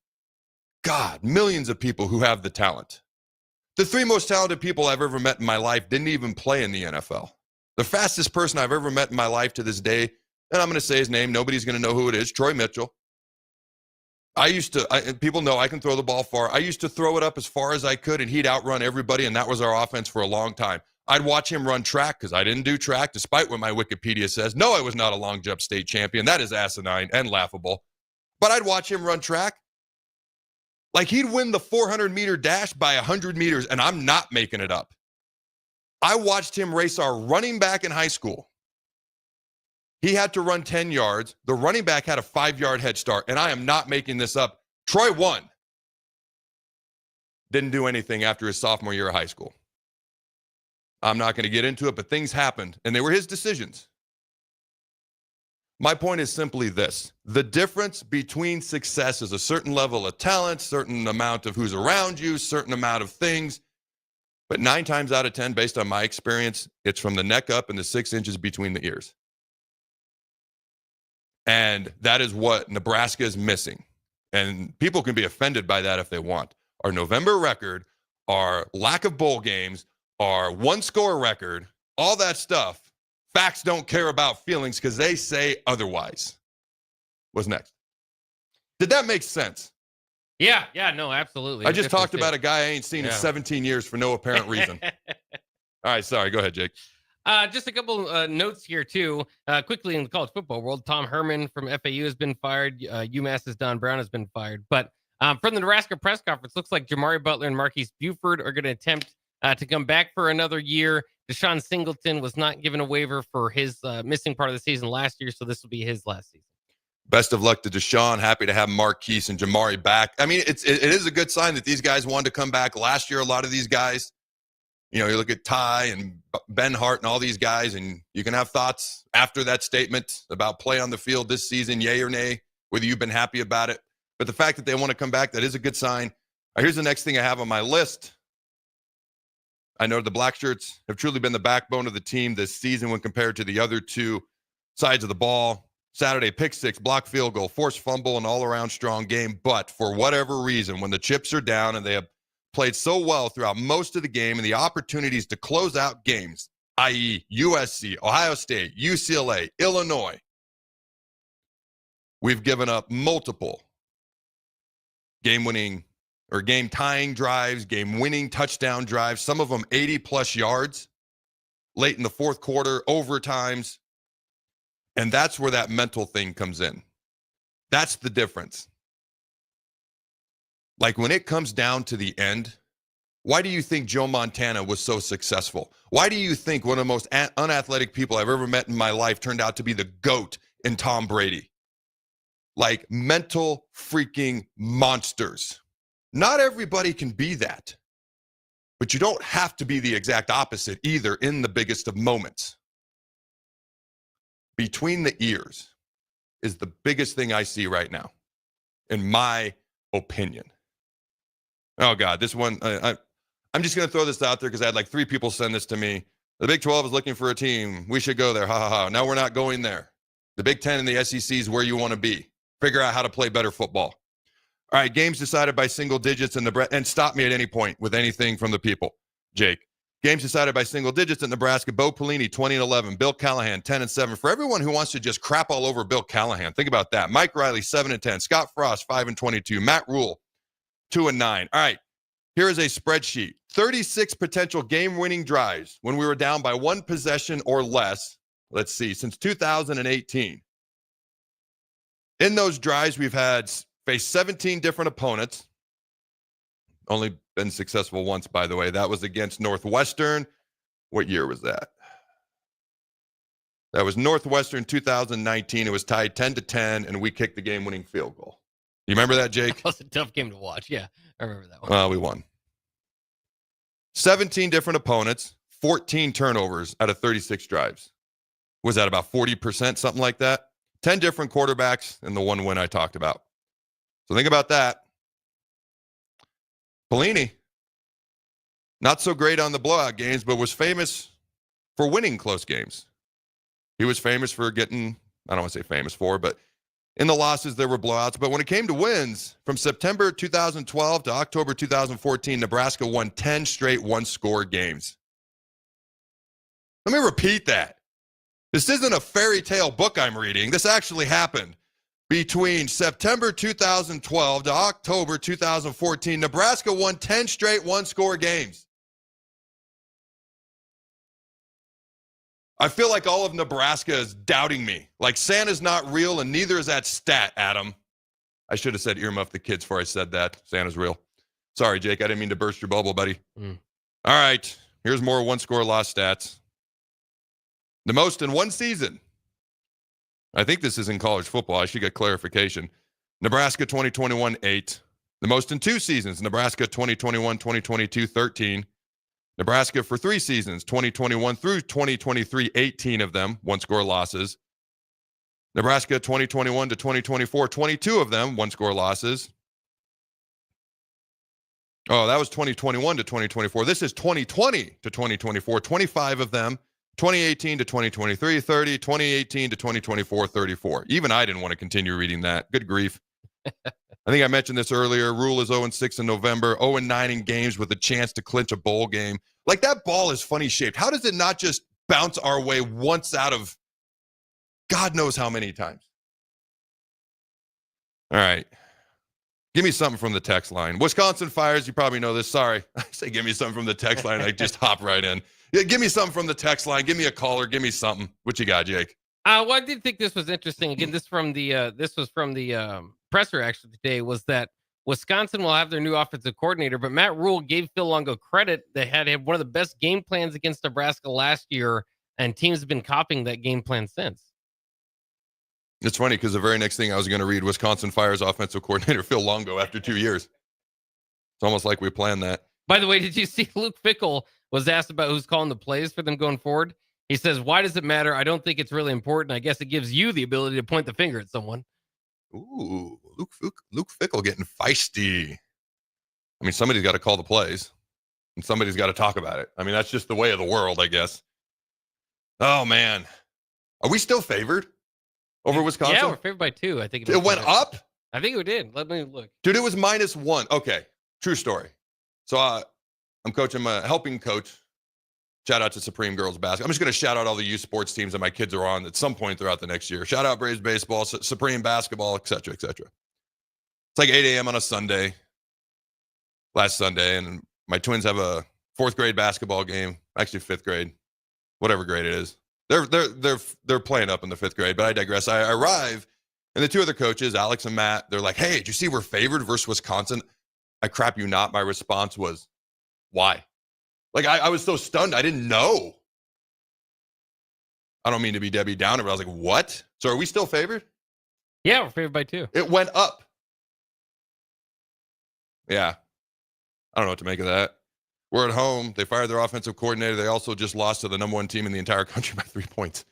God, millions of people who have the talent? The 3 most talented people I've ever met in my life didn't even play in the NFL. The fastest person I've ever met in my life to this day, and I'm going to say his name, nobody's going to know who it is, Troy Mitchell. People know I can throw the ball far. I used to throw it up as far as I could, and he'd outrun everybody, and that was our offense for a long time. I'd watch him run track because I didn't do track, despite what my Wikipedia says. No, I was not a long jump state champion. That is asinine and laughable. But I'd watch him run track. Like, he'd win the 400-meter dash by 100 meters, and I'm not making it up. I watched him race our running back in high school. He had to run 10 yards. The running back had a 5-yard head start, and I am not making this up. Troy won. Didn't do anything after his sophomore year of high school. I'm not going to get into it, but things happened, and they were his decisions. My point is simply this. The difference between success is a certain level of talent, certain amount of who's around you, certain amount of things. But 9 times out of 10, based on my experience, it's from the neck up and the 6 inches between the ears. And that is what Nebraska is missing. And people can be offended by that if they want. Our November record, our lack of bowl games, our 1-score record, all that stuff. Facts don't care about feelings because they say otherwise. What's next? Did that make sense? Yeah, no, absolutely. I just talked about a guy I ain't seen in 17 years for no apparent reason. All right, sorry. Go ahead, Jake. Just a couple notes here, too. Quickly in the college football world, Tom Herman from FAU has been fired. UMass's Don Brown has been fired. But from the Nebraska press conference, looks like Jamari Butler and Marquise Buford are going to attempt to come back for another year. Deshaun Singleton was not given a waiver for his missing part of the season last year, so this will be his last season. Best of luck to Deshaun. Happy to have Marquise and Jamari back. I mean, it is a good sign that these guys wanted to come back last year. A lot of these guys, you know, you look at Ty and Ben Hart and all these guys, and you can have thoughts after that statement about play on the field this season, yay or nay, whether you've been happy about it. But the fact that they want to come back, that is a good sign. Here's the next thing I have on my list. I know the Black Shirts have truly been the backbone of the team this season when compared to the other 2 sides of the ball. Saturday, pick 6, block field goal, forced fumble, an all-around strong game. But for whatever reason, when the chips are down and they have played so well throughout most of the game and the opportunities to close out games, i.e. USC, Ohio State, UCLA, Illinois, we've given up multiple game-winning or game-tying drives, game-winning touchdown drives, some of them 80-plus yards late in the fourth quarter, overtimes. And that's where that mental thing comes in. That's the difference. Like, when it comes down to the end, why do you think Joe Montana was so successful? Why do you think one of the most unathletic people I've ever met in my life turned out to be the GOAT in Tom Brady? Like, mental freaking monsters. Not everybody can be that, but you don't have to be the exact opposite either in the biggest of moments. Between the ears is the biggest thing I see right now, in my opinion. Oh, God, this one, I'm just going to throw this out there because I had like 3 people send this to me. The Big 12 is looking for a team. We should go there. Ha, ha, ha. Now we're not going there. The Big 10 and the SEC is where you want to be. Figure out how to play better football. All right, games decided by single digits and stop me at any point with anything from the people. Jake. Games decided by single digits at Nebraska. Bo Pelini, 20-11. Bill Callahan, 10-7. For everyone who wants to just crap all over Bill Callahan, think about that. Mike Riley, 7-10. Scott Frost, 5-22. Matt Rule, 2-9. All right, here is a spreadsheet. 36 potential game-winning drives when we were down by 1 possession or less. Let's see, since 2018. In those drives, we've faced 17 different opponents. Only been successful once, by the way. That was against Northwestern. What year was that? That was Northwestern 2019. It was tied 10-10, and we kicked the game-winning field goal. You remember that, Jake? That was a tough game to watch. Yeah, I remember that one. We won. 17 different opponents, 14 turnovers out of 36 drives. Was that about 40%, something like that? 10 different quarterbacks and the one win I talked about. So think about that. Pelini, not so great on the blowout games, but was famous for winning close games. He was famous for getting, I don't want to say famous for, but in the losses, there were blowouts. But when it came to wins, from September 2012 to October 2014, Nebraska won 10 straight one-score games. Let me repeat that. This isn't a fairy tale book I'm reading. This actually happened. Between September 2012 to October 2014, Nebraska won 10 straight one-score games. I feel like all of Nebraska is doubting me. Like Santa's not real and neither is that stat, Adam. I should have said earmuff the kids before I said that. Santa's real. Sorry, Jake. I didn't mean to burst your bubble, buddy. All right. Here's more one-score loss stats. The most in one season. I think this is in college football. I should get clarification. Nebraska 2021, 8. The most in 2 seasons. Nebraska 2021, 2022, 13. Nebraska for 3 seasons, 2021 through 2023, 18 of them, one-score losses. Nebraska 2021 to 2024, 22 of them, one-score losses. Oh, that was 2021 to 2024. This is 2020 to 2024, 25 of them. 2018 to 2023, 30, 2018 to 2024, 34. Even I didn't want to continue reading that. Good grief. I think I mentioned this earlier. Rule is 0-6 in November, 0-9 in games with a chance to clinch a bowl game. Like, that ball is funny shaped. How does it not just bounce our way once out of God knows how many times? All right. Give me something from the text line. Wisconsin fires, you probably know this. Sorry. I say give me something from the text line. I just hop right in. Yeah, give me something from the text line. Give me a caller. Give me something. What you got, Jake? Well, I did think this was interesting. Again, this was from the presser actually today. Was that Wisconsin will have their new offensive coordinator, but Matt Rule gave Phil Longo credit. They had one of the best game plans against Nebraska last year, and teams have been copying that game plan since. It's funny because the very next thing I was going to read, Wisconsin fires offensive coordinator Phil Longo after 2 years. It's almost like we planned that. By the way, did you see Luke Fickell was asked about who's calling the plays for them going forward? He says, why does it matter? I don't think it's really important. I guess it gives you the ability to point the finger at someone. Ooh, Luke Fickell getting feisty. I mean, somebody's got to call the plays, and somebody's got to talk about it. I mean, that's just the way of the world, I guess. Oh, man. Are we still favored over Wisconsin? Yeah, we're favored by 2. I think it went up? I think it did. Let me look. Dude, it was -1. Okay, true story. So I'm coaching, helping coach. Shout out to Supreme Girls Basketball. I'm just going to shout out all the youth sports teams that my kids are on at some point throughout the next year. Shout out Braves Baseball, Supreme Basketball, et cetera, et cetera. It's like 8 a.m. on a Sunday, last Sunday, and my twins have a 4th grade basketball game, actually 5th grade, whatever grade it is. They're playing up in the 5th grade, but I digress. I arrive, and the 2 other coaches, Alex and Matt, they're like, hey, did you see we're favored versus Wisconsin? I crap you not. My response was, why? Like, I was so stunned. I didn't know. I don't mean to be Debbie Downer, but I was like, what? So are we still favored? Yeah, we're favored by 2. It went up. Yeah. I don't know what to make of that. We're at home. They fired their offensive coordinator. They also just lost to the number 1 team in the entire country by 3 points.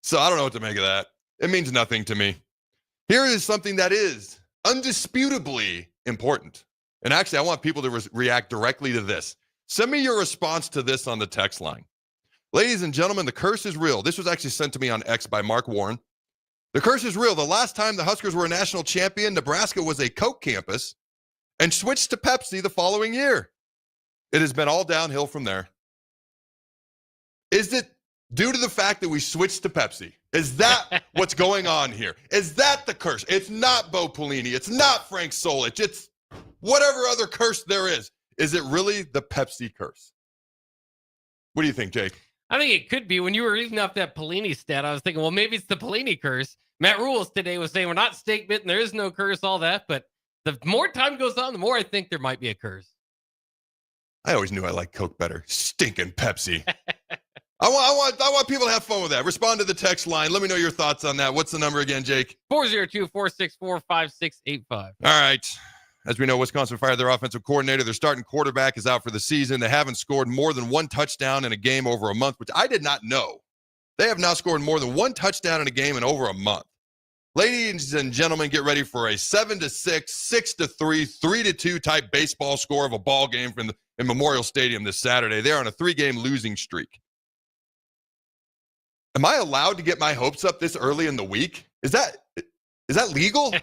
So I don't know what to make of that. It means nothing to me. Here is something that is undisputably important. And actually, I want people to react directly to this. Send me your response to this on the text line. Ladies and gentlemen, the curse is real. This was actually sent to me on X by Mark Warren. The curse is real. The last time the Huskers were a national champion, Nebraska was a Coke campus and switched to Pepsi the following year. It has been all downhill from there. Is it due to the fact that we switched to Pepsi? Is that what's going on here? Is that the curse? It's not Bo Pelini. It's not Frank Solich. It's whatever other curse there is. Is it really the Pepsi curse? What do you think, Jake? I think it could be. When you were reading off that Pelini stat, I was thinking, well, maybe it's the Pelini curse. Matt Rules today was saying we're not steak bitten. There is no curse, all that. But the more time goes on, the more I think there might be a curse. I always knew I liked Coke better. Stinking Pepsi. I want people to have fun with that. Respond to the text line. Let me know your thoughts on that. What's the number again, Jake? 402-464-5685. All right. As we know, Wisconsin fired their offensive coordinator. Their starting quarterback is out for the season. They haven't scored more than one touchdown in a game over a month, which I did not know. They have not scored more than one touchdown in a game in over a month. Ladies and gentlemen, get ready for a 7-6, 6-3, 3-2 type baseball score of a ball game in Memorial Stadium this Saturday. They're on a 3-game losing streak. Am I allowed to get my hopes up this early in the week? Is that legal?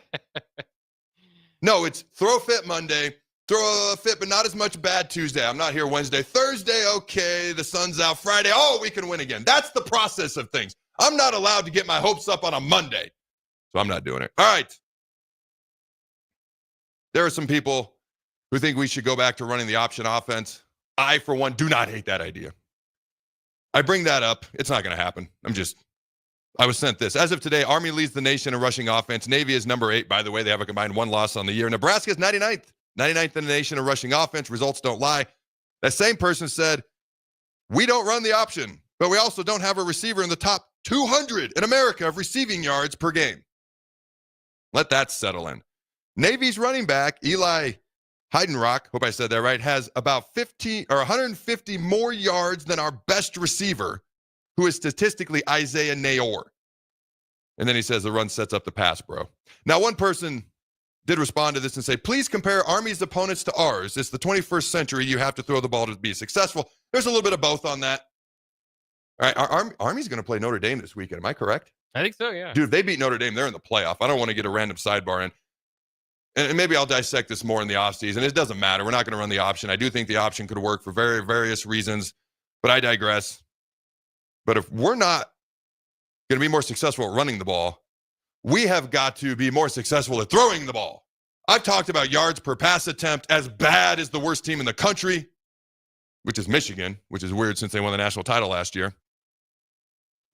No, it's throw fit Monday, throw a fit, but not as much bad Tuesday. I'm not here Wednesday. Thursday, okay, the sun's out. Friday, oh, we can win again. That's the process of things. I'm not allowed to get my hopes up on a Monday, so I'm not doing it. All right. There are some people who think we should go back to running the option offense. I, for one, do not hate that idea. I bring that up. It's not going to happen. I was sent this. As of today, Army leads the nation in rushing offense. Navy is number 8, by the way. They have a combined 1 loss on the year. Nebraska is 99th. 99th in the nation in rushing offense. Results don't lie. That same person said, we don't run the option, but we also don't have a receiver in the top 200 in America of receiving yards per game. Let that settle in. Navy's running back, Eli Heidenrock, hope I said that right, has about 150 more yards than our best receiver, who is statistically Isaiah Nayor. And then he says the run sets up the pass, bro. Now, one person did respond to this and say, please compare Army's opponents to ours. It's the 21st century. You have to throw the ball to be successful. There's a little bit of both on that. All right, Army's going to play Notre Dame this weekend. Am I correct? I think so, yeah. Dude, if they beat Notre Dame, they're in the playoff. I don't want to get a random sidebar in. And maybe I'll dissect this more in the offseason. It doesn't matter. We're not going to run the option. I do think the option could work for various reasons, but I digress. But if we're not going to be more successful at running the ball, we have got to be more successful at throwing the ball. I've talked about yards per pass attempt as bad as the worst team in the country, which is Michigan, which is weird since they won the national title last year.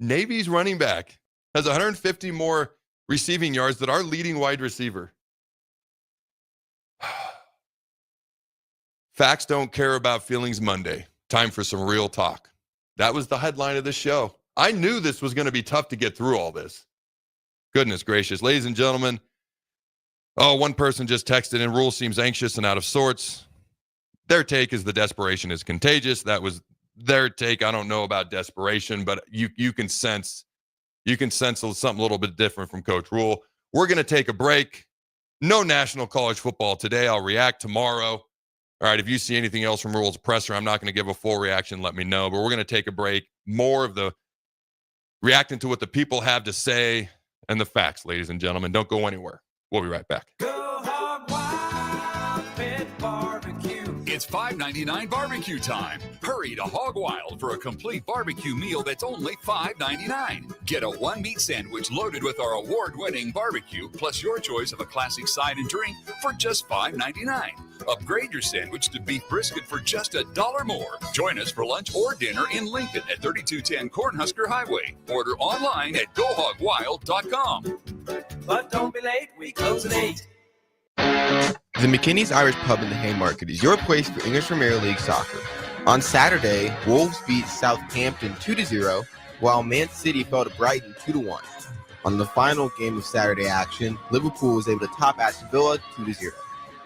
Navy's running back has 150 more receiving yards than our leading wide receiver. Facts don't care about feelings Monday. Time for some real talk. That was the headline of this show. I knew this was going to be tough to get through all this. Goodness gracious. Ladies and gentlemen, one person just texted in, Rule seems anxious and out of sorts. Their take is the desperation is contagious. That was their take. I don't know about desperation, but you can sense something a little bit different from Coach Rule. We're going to take a break. No national college football today. I'll react tomorrow. All right, if you see anything else from Rule's presser, I'm not going to give a full reaction. Let me know. But we're going to take a break. More of the reacting to what the people have to say and the facts, ladies and gentlemen. Don't go anywhere. We'll be right back. Go hog wild, pit barbecue. It's $5.99 barbecue time. Hurry to Hog Wild for a complete barbecue meal that's only $5.99. Get a one-meat sandwich loaded with our award-winning barbecue, plus your choice of a classic side and drink for just $5.99. Upgrade your sandwich to beef brisket for just $1 more. Join us for lunch or dinner in Lincoln at 3210 Cornhusker Highway. Order online at gohogwild.com. But don't be late, we close at 8. The McKinney's Irish Pub in the Haymarket is your place for English Premier League soccer. On Saturday, Wolves beat Southampton 2-0, while Man City fell to Brighton 2-1. On the final game of Saturday action, Liverpool was able to top Aston Villa 2-0.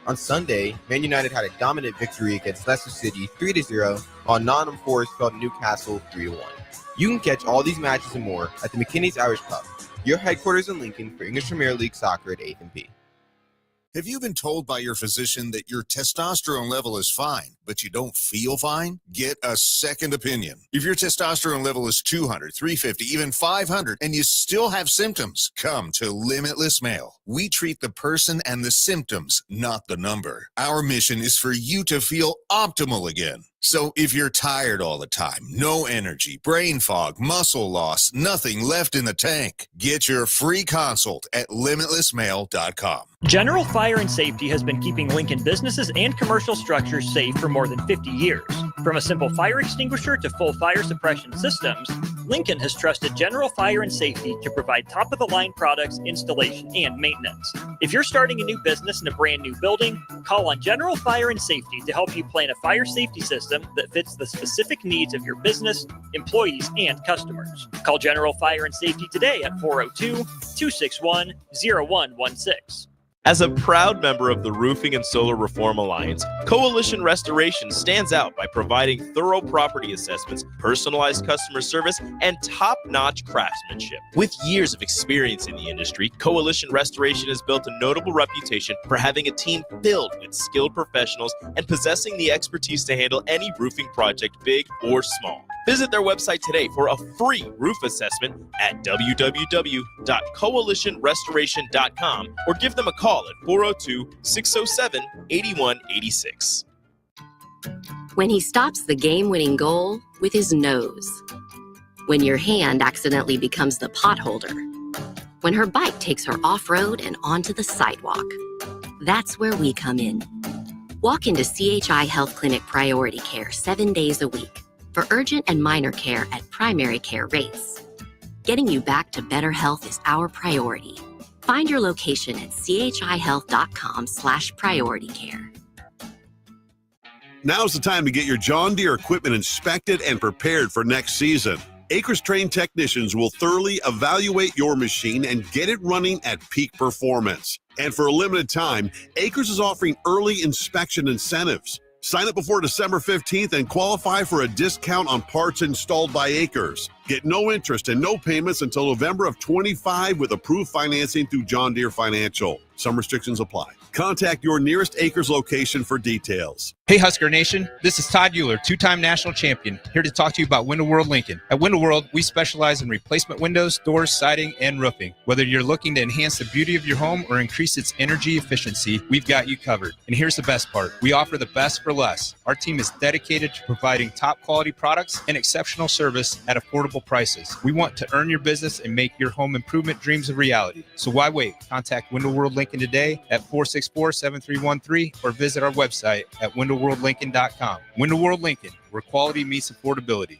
On Sunday, Man United had a dominant victory against Leicester City 3-0, while Nottingham Forest fell to Newcastle 3-1. You can catch all these matches and more at the McKinney's Irish Pub, your headquarters in Lincoln for English Premier League soccer at 8th and P. Have you been told by your physician that your testosterone level is fine, but you don't feel fine? Get a second opinion. If your testosterone level is 200, 350, even 500, and you still have symptoms, come to Limitless Male. We treat the person and the symptoms, not the number. Our mission is for you to feel optimal again. So if you're tired all the time, no energy, brain fog, muscle loss, nothing left in the tank, get your free consult at limitlessmale.com. General Fire and Safety has been keeping Lincoln businesses and commercial structures safe for more than 50 years. From a simple fire extinguisher to full fire suppression systems, Lincoln has trusted General Fire and Safety to provide top-of-the-line products, installation, and maintenance. If you're starting a new business in a brand new building, call on General Fire and Safety to help you plan a fire safety system that fits the specific needs of your business, employees, and customers. Call General Fire and Safety today at 402-261-0116. As a proud member of the Roofing and Solar Reform Alliance, Coalition Restoration stands out by providing thorough property assessments, personalized customer service, and top-notch craftsmanship. With years of experience in the industry, Coalition Restoration has built a notable reputation for having a team filled with skilled professionals and possessing the expertise to handle any roofing project, big or small. Visit their website today for a free roof assessment at www.coalitionrestoration.com or give them a call at 402-607-8186. When he stops the game-winning goal with his nose. When your hand accidentally becomes the potholder. When her bike takes her off-road and onto the sidewalk. That's where we come in. Walk into CHI Health Clinic Priority Care 7 days a week for urgent and minor care at primary care rates. Getting you back to better health is our priority. Find your location at chihealth.com/prioritycare. Now's the time to get your John Deere equipment inspected and prepared for next season. Acres trained technicians will thoroughly evaluate your machine and get it running at peak performance. And for a limited time, Acres is offering early inspection incentives. Sign up before December 15th and qualify for a discount on parts installed by Acres. Get no interest and no payments until November of 25 with approved financing through John Deere Financial. Some restrictions apply. Contact your nearest Acres location for details. Hey Husker Nation, this is Todd Euler, two-time national champion, here to talk to you about Window World Lincoln. At Window World, we specialize in replacement windows, doors, siding, and roofing. Whether you're looking to enhance the beauty of your home or increase its energy efficiency, we've got you covered. And here's the best part. We offer the best for less. Our team is dedicated to providing top quality products and exceptional service at affordable prices. We want to earn your business and make your home improvement dreams a reality. So why wait? Contact Window World Lincoln today at 464-7313 or visit our website at windowworldlincoln.com. Window World Lincoln, where quality meets affordability.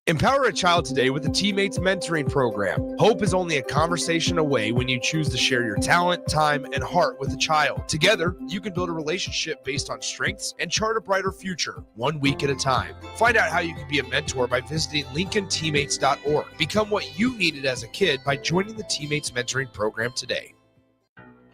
Empower a child today with the Teammates Mentoring Program. Hope is only a conversation away when you choose to share your talent, time, and heart with a child. Together, you can build a relationship based on strengths and chart a brighter future, 1 week at a time. Find out how you can be a mentor by visiting LincolnTeammates.org. Become what you needed as a kid by joining the Teammates Mentoring Program today.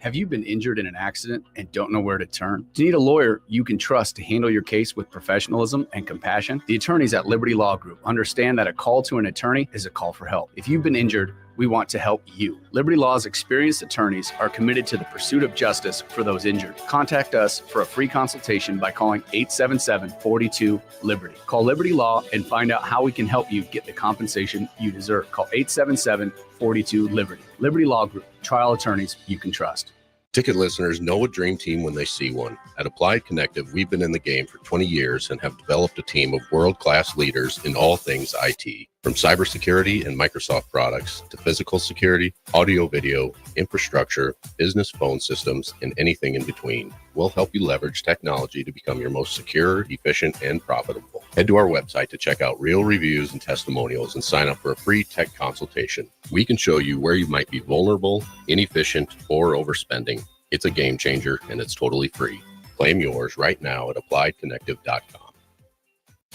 Have you been injured in an accident and don't know where to turn? Do you need a lawyer you can trust to handle your case with professionalism and compassion? The attorneys at Liberty Law Group understand that a call to an attorney is a call for help. If you've been injured, we want to help you. Liberty Law's experienced attorneys are committed to the pursuit of justice for those injured. Contact us for a free consultation by calling 877-42-LIBERTY. Call Liberty Law and find out how we can help you get the compensation you deserve. Call 877-42-LIBERTY. Liberty Law Group, trial attorneys you can trust. Ticket listeners know a dream team when they see one. At Applied Connective, we've been in the game for 20 years and have developed a team of world-class leaders in all things IT. From cybersecurity and Microsoft products to physical security, audio, video, infrastructure, business phone systems, and anything in between. We'll help you leverage technology to become your most secure, efficient, and profitable. Head to our website to check out real reviews and testimonials and sign up for a free tech consultation. We can show you where you might be vulnerable, inefficient, or overspending. It's a game changer, and it's totally free. Claim yours right now at appliedconnective.com.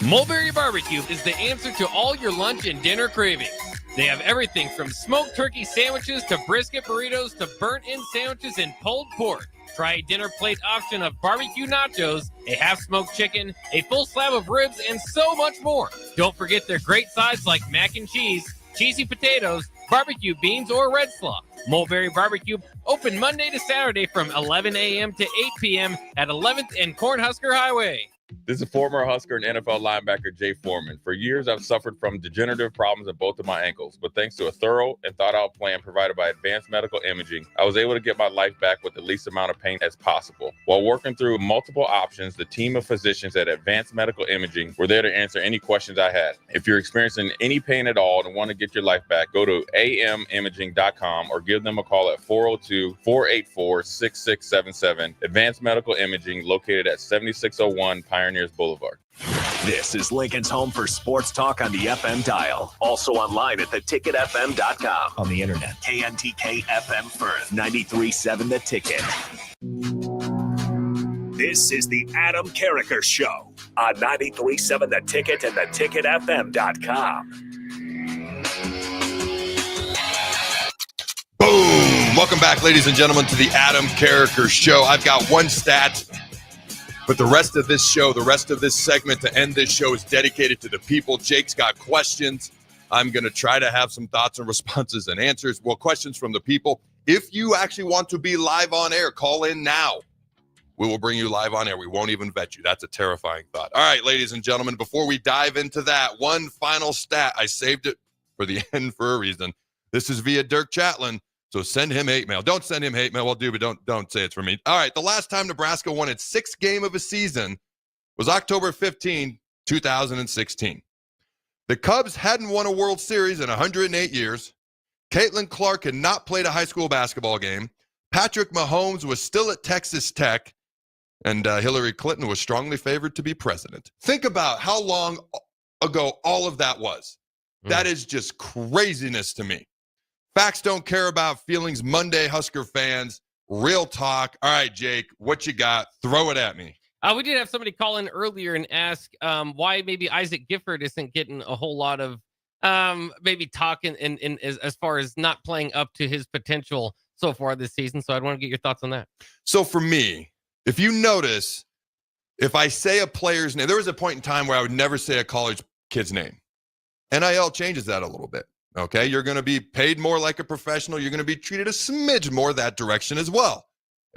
Mulberry Barbecue is the answer to all your lunch and dinner cravings. They have everything from smoked turkey sandwiches to brisket burritos to burnt-in sandwiches and pulled pork. Try a dinner plate option of barbecue nachos, a half-smoked chicken, a full slab of ribs, and so much more. Don't forget their great sides like mac and cheese, cheesy potatoes, barbecue beans, or red slaw. Mulberry Barbecue, open Monday to Saturday from 11 a.m. to 8 p.m. at 11th and Cornhusker Highway. This is former Husker and NFL linebacker Jay Foreman. For years, I've suffered from degenerative problems in both of my ankles, but thanks to a thorough and thought-out plan provided by Advanced Medical Imaging, I was able to get my life back with the least amount of pain as possible. While working through multiple options, the team of physicians at Advanced Medical Imaging were there to answer any questions I had. If you're experiencing any pain at all and want to get your life back, go to amimaging.com or give them a call at 402-484-6677. Advanced Medical Imaging, located at 7601 Pioneers Boulevard. This is Lincoln's home for sports talk on the FM dial. Also online at theticketfm.com. On the internet, KNTK FM Firth, 93.7 The Ticket. This is the Adam Carriker Show on 93.7 The Ticket and theticketfm.com. Boom! Welcome back, ladies and gentlemen, to the Adam Carriker Show. I've got one stat, but the rest of this show, the rest of this segment to end this show is dedicated to the people. Jake's got questions. I'm going to try to have some thoughts and responses and answers. Well, questions from the people. If you actually want to be live on air, call in now. We will bring you live on air. We won't even vet you. That's a terrifying thought. All right, ladies and gentlemen, before we dive into that, one final stat. I saved it for the end for a reason. This is via Dirk Chatlin. So send him hate mail. Don't send him hate mail. Well, but don't say it's for me. All right, the last time Nebraska won its sixth game of a season was October 15, 2016. The Cubs hadn't won a World Series in 108 years. Caitlin Clark had not played a high school basketball game. Patrick Mahomes was still at Texas Tech. And Hillary Clinton was strongly favored to be president. Think about how long ago all of that was. That is just craziness to me. Facts don't care about feelings. Monday, Husker fans. Real talk. All right, Jake, what you got? Throw it at me. We did have somebody call in earlier and ask why maybe Isaac Gifford isn't getting a whole lot of maybe talk in as far as not playing up to his potential so far this season. So I'd want to get your thoughts on that. So for me, if you notice, if I say a player's name, there was a point in time where I would never say a college kid's name. NIL changes that a little bit. Okay, you're going to be paid more like a professional. You're going to be treated a smidge more that direction as well.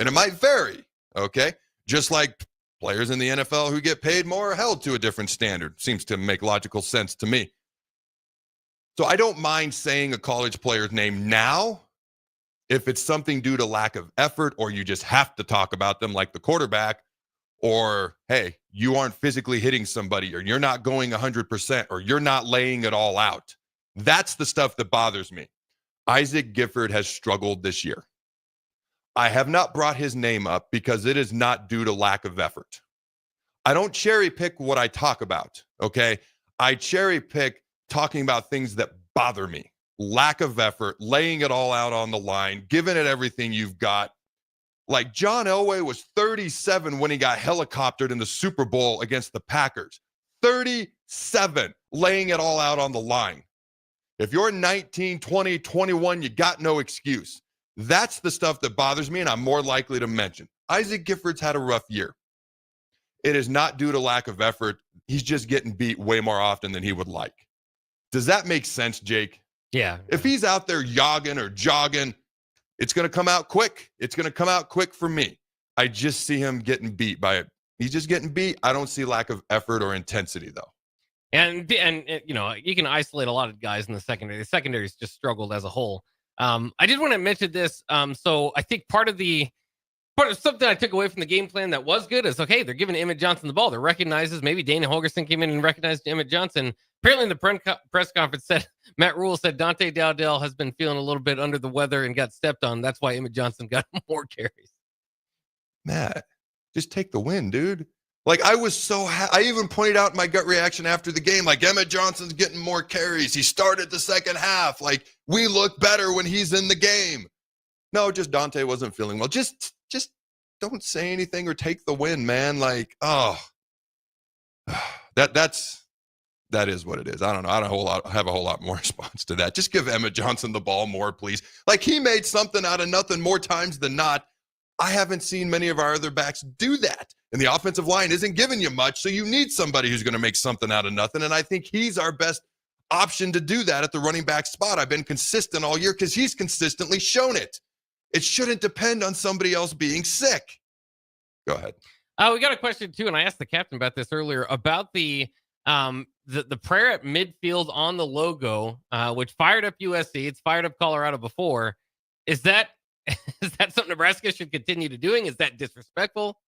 And it might vary, okay? Just like players in the NFL who get paid more are held to a different standard. Seems to make logical sense to me. So I don't mind saying a college player's name now if it's something due to lack of effort or you just have to talk about them like the quarterback, or, hey, you aren't physically hitting somebody, or you're not going 100%, or you're not laying it all out. That's the stuff that bothers me. Isaac Gifford has struggled this year. I have not brought his name up because it is not due to lack of effort. I don't cherry pick what I talk about, okay? I cherry pick talking about things that bother me. Lack of effort, laying it all out on the line, giving it everything you've got. Like John Elway was 37 when he got helicoptered in the Super Bowl against the Packers. 37, laying it all out on the line. If you're 19, 20, 21, you got no excuse. That's the stuff that bothers me, and I'm more likely to mention. Isaac Gifford's had a rough year. It is not due to lack of effort. He's just getting beat way more often than he would like. Does that make sense, Jake? Yeah. If he's out there yogging or jogging, it's going to come out quick. It's going to come out quick for me. I just see him getting beat by it. He's just getting beat. I don't see lack of effort or intensity, though. And you know, you can isolate a lot of guys in the secondary. The secondary's just struggled as a whole. I did want to mention this. So I think part of something I took away from the game plan that was good is, okay, they're giving Emmett Johnson the ball. They recognizes, maybe Dana Holgerson came in and recognized Emmett Johnson. Apparently in the press conference said, Matt Rule said Dante Dowdell has been feeling a little bit under the weather and got stepped on. That's why Emmett Johnson got more carries. Matt, just take the win, dude. Like, I was so I even pointed out my gut reaction after the game, like, Emmett Johnson's getting more carries. He started the second half. Like, we look better when he's in the game. No, just Dante wasn't feeling well. Just don't say anything or take the win, man. Like, oh, that is what it is. I don't know. I don't have a whole lot more response to that. Just give Emmett Johnson the ball more, please. Like, he made something out of nothing more times than not. I haven't seen many of our other backs do that. And the offensive line isn't giving you much, so you need somebody who's going to make something out of nothing. And I think he's our best option to do that at the running back spot. I've been consistent all year because he's consistently shown it. It shouldn't depend on somebody else being sick. Go ahead. We got a question, too, and I asked the captain about this earlier, about the prayer at midfield on the logo, which fired up USC. It's fired up Colorado before. Is that something Nebraska should continue to doing? Is that disrespectful?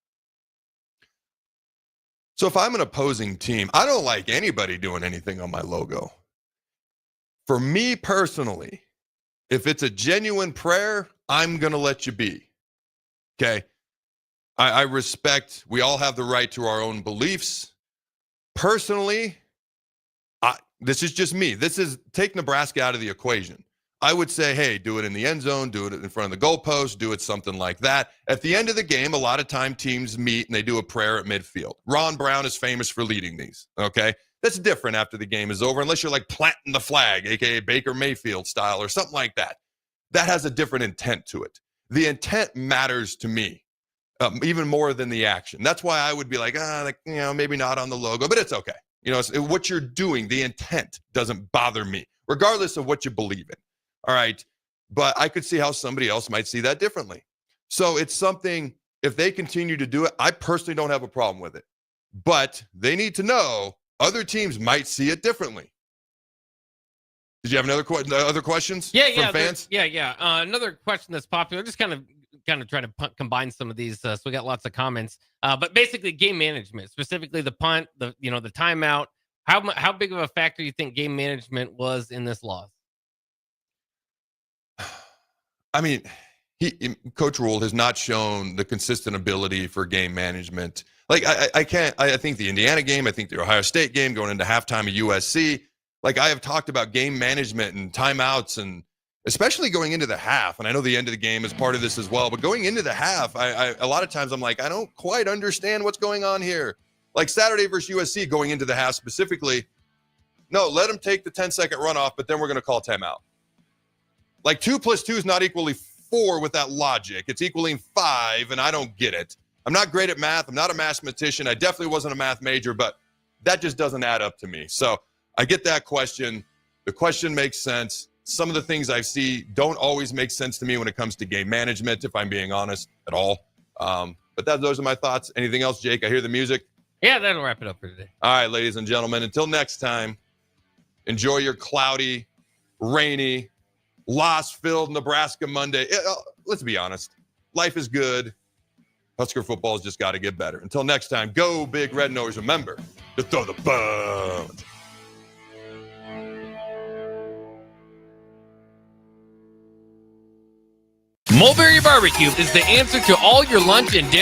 So if I'm an opposing team, I don't like anybody doing anything on my logo. For me personally, if it's a genuine prayer, I'm going to let you be. Okay? I respect, we all have the right to our own beliefs. Personally, this is just me. Take Nebraska out of the equation. I would say, hey, do it in the end zone, do it in front of the goalpost, do it something like that. At the end of the game, a lot of time teams meet and they do a prayer at midfield. Ron Brown is famous for leading these, okay? That's different after the game is over, unless you're like planting the flag, a.k.a. Baker Mayfield style or something like that. that has a different intent to it. The intent matters to me even more than the action. That's why I would be like, maybe not on the logo, but it's okay. What you're doing, the intent doesn't bother me, regardless of what you believe in. All right. But I could see how somebody else might see that differently. So it's something, if they continue to do it, I personally don't have a problem with it. But they need to know other teams might see it differently. Did you have other questions from fans? Another question that's popular, just kind of trying to combine some of these. So we got lots of comments. But basically game management, specifically the punt, the timeout. How big of a factor do you think game management was in this loss? I mean, Coach Rule has not shown the consistent ability for game management. Like I think the Indiana game, I think the Ohio State game going into halftime of USC, like I have talked about game management and timeouts, and especially going into the half. And I know the end of the game is part of this as well, but going into the half, I a lot of times I'm like, I don't quite understand what's going on here. Like Saturday versus USC going into the half specifically, no, let them take the 10-second runoff, but then we're going to call timeout. Like 2 + 2 is not equally 4 with that logic. It's equaling 5, and I don't get it. I'm not great at math. I'm not a mathematician. I definitely wasn't a math major, but that just doesn't add up to me. So I get that question. The question makes sense. Some of the things I see don't always make sense to me when it comes to game management, if I'm being honest at all. But those are my thoughts. Anything else, Jake? I hear the music. Yeah, that'll wrap it up for today. All right, ladies and gentlemen, until next time, enjoy your cloudy, rainy, loss-filled Nebraska Monday. Let's be honest. Life is good. Husker football's just got to get better. Until next time, go Big Red Nose. Remember to throw the bone. Mulberry Barbecue is the answer to all your lunch and dinner.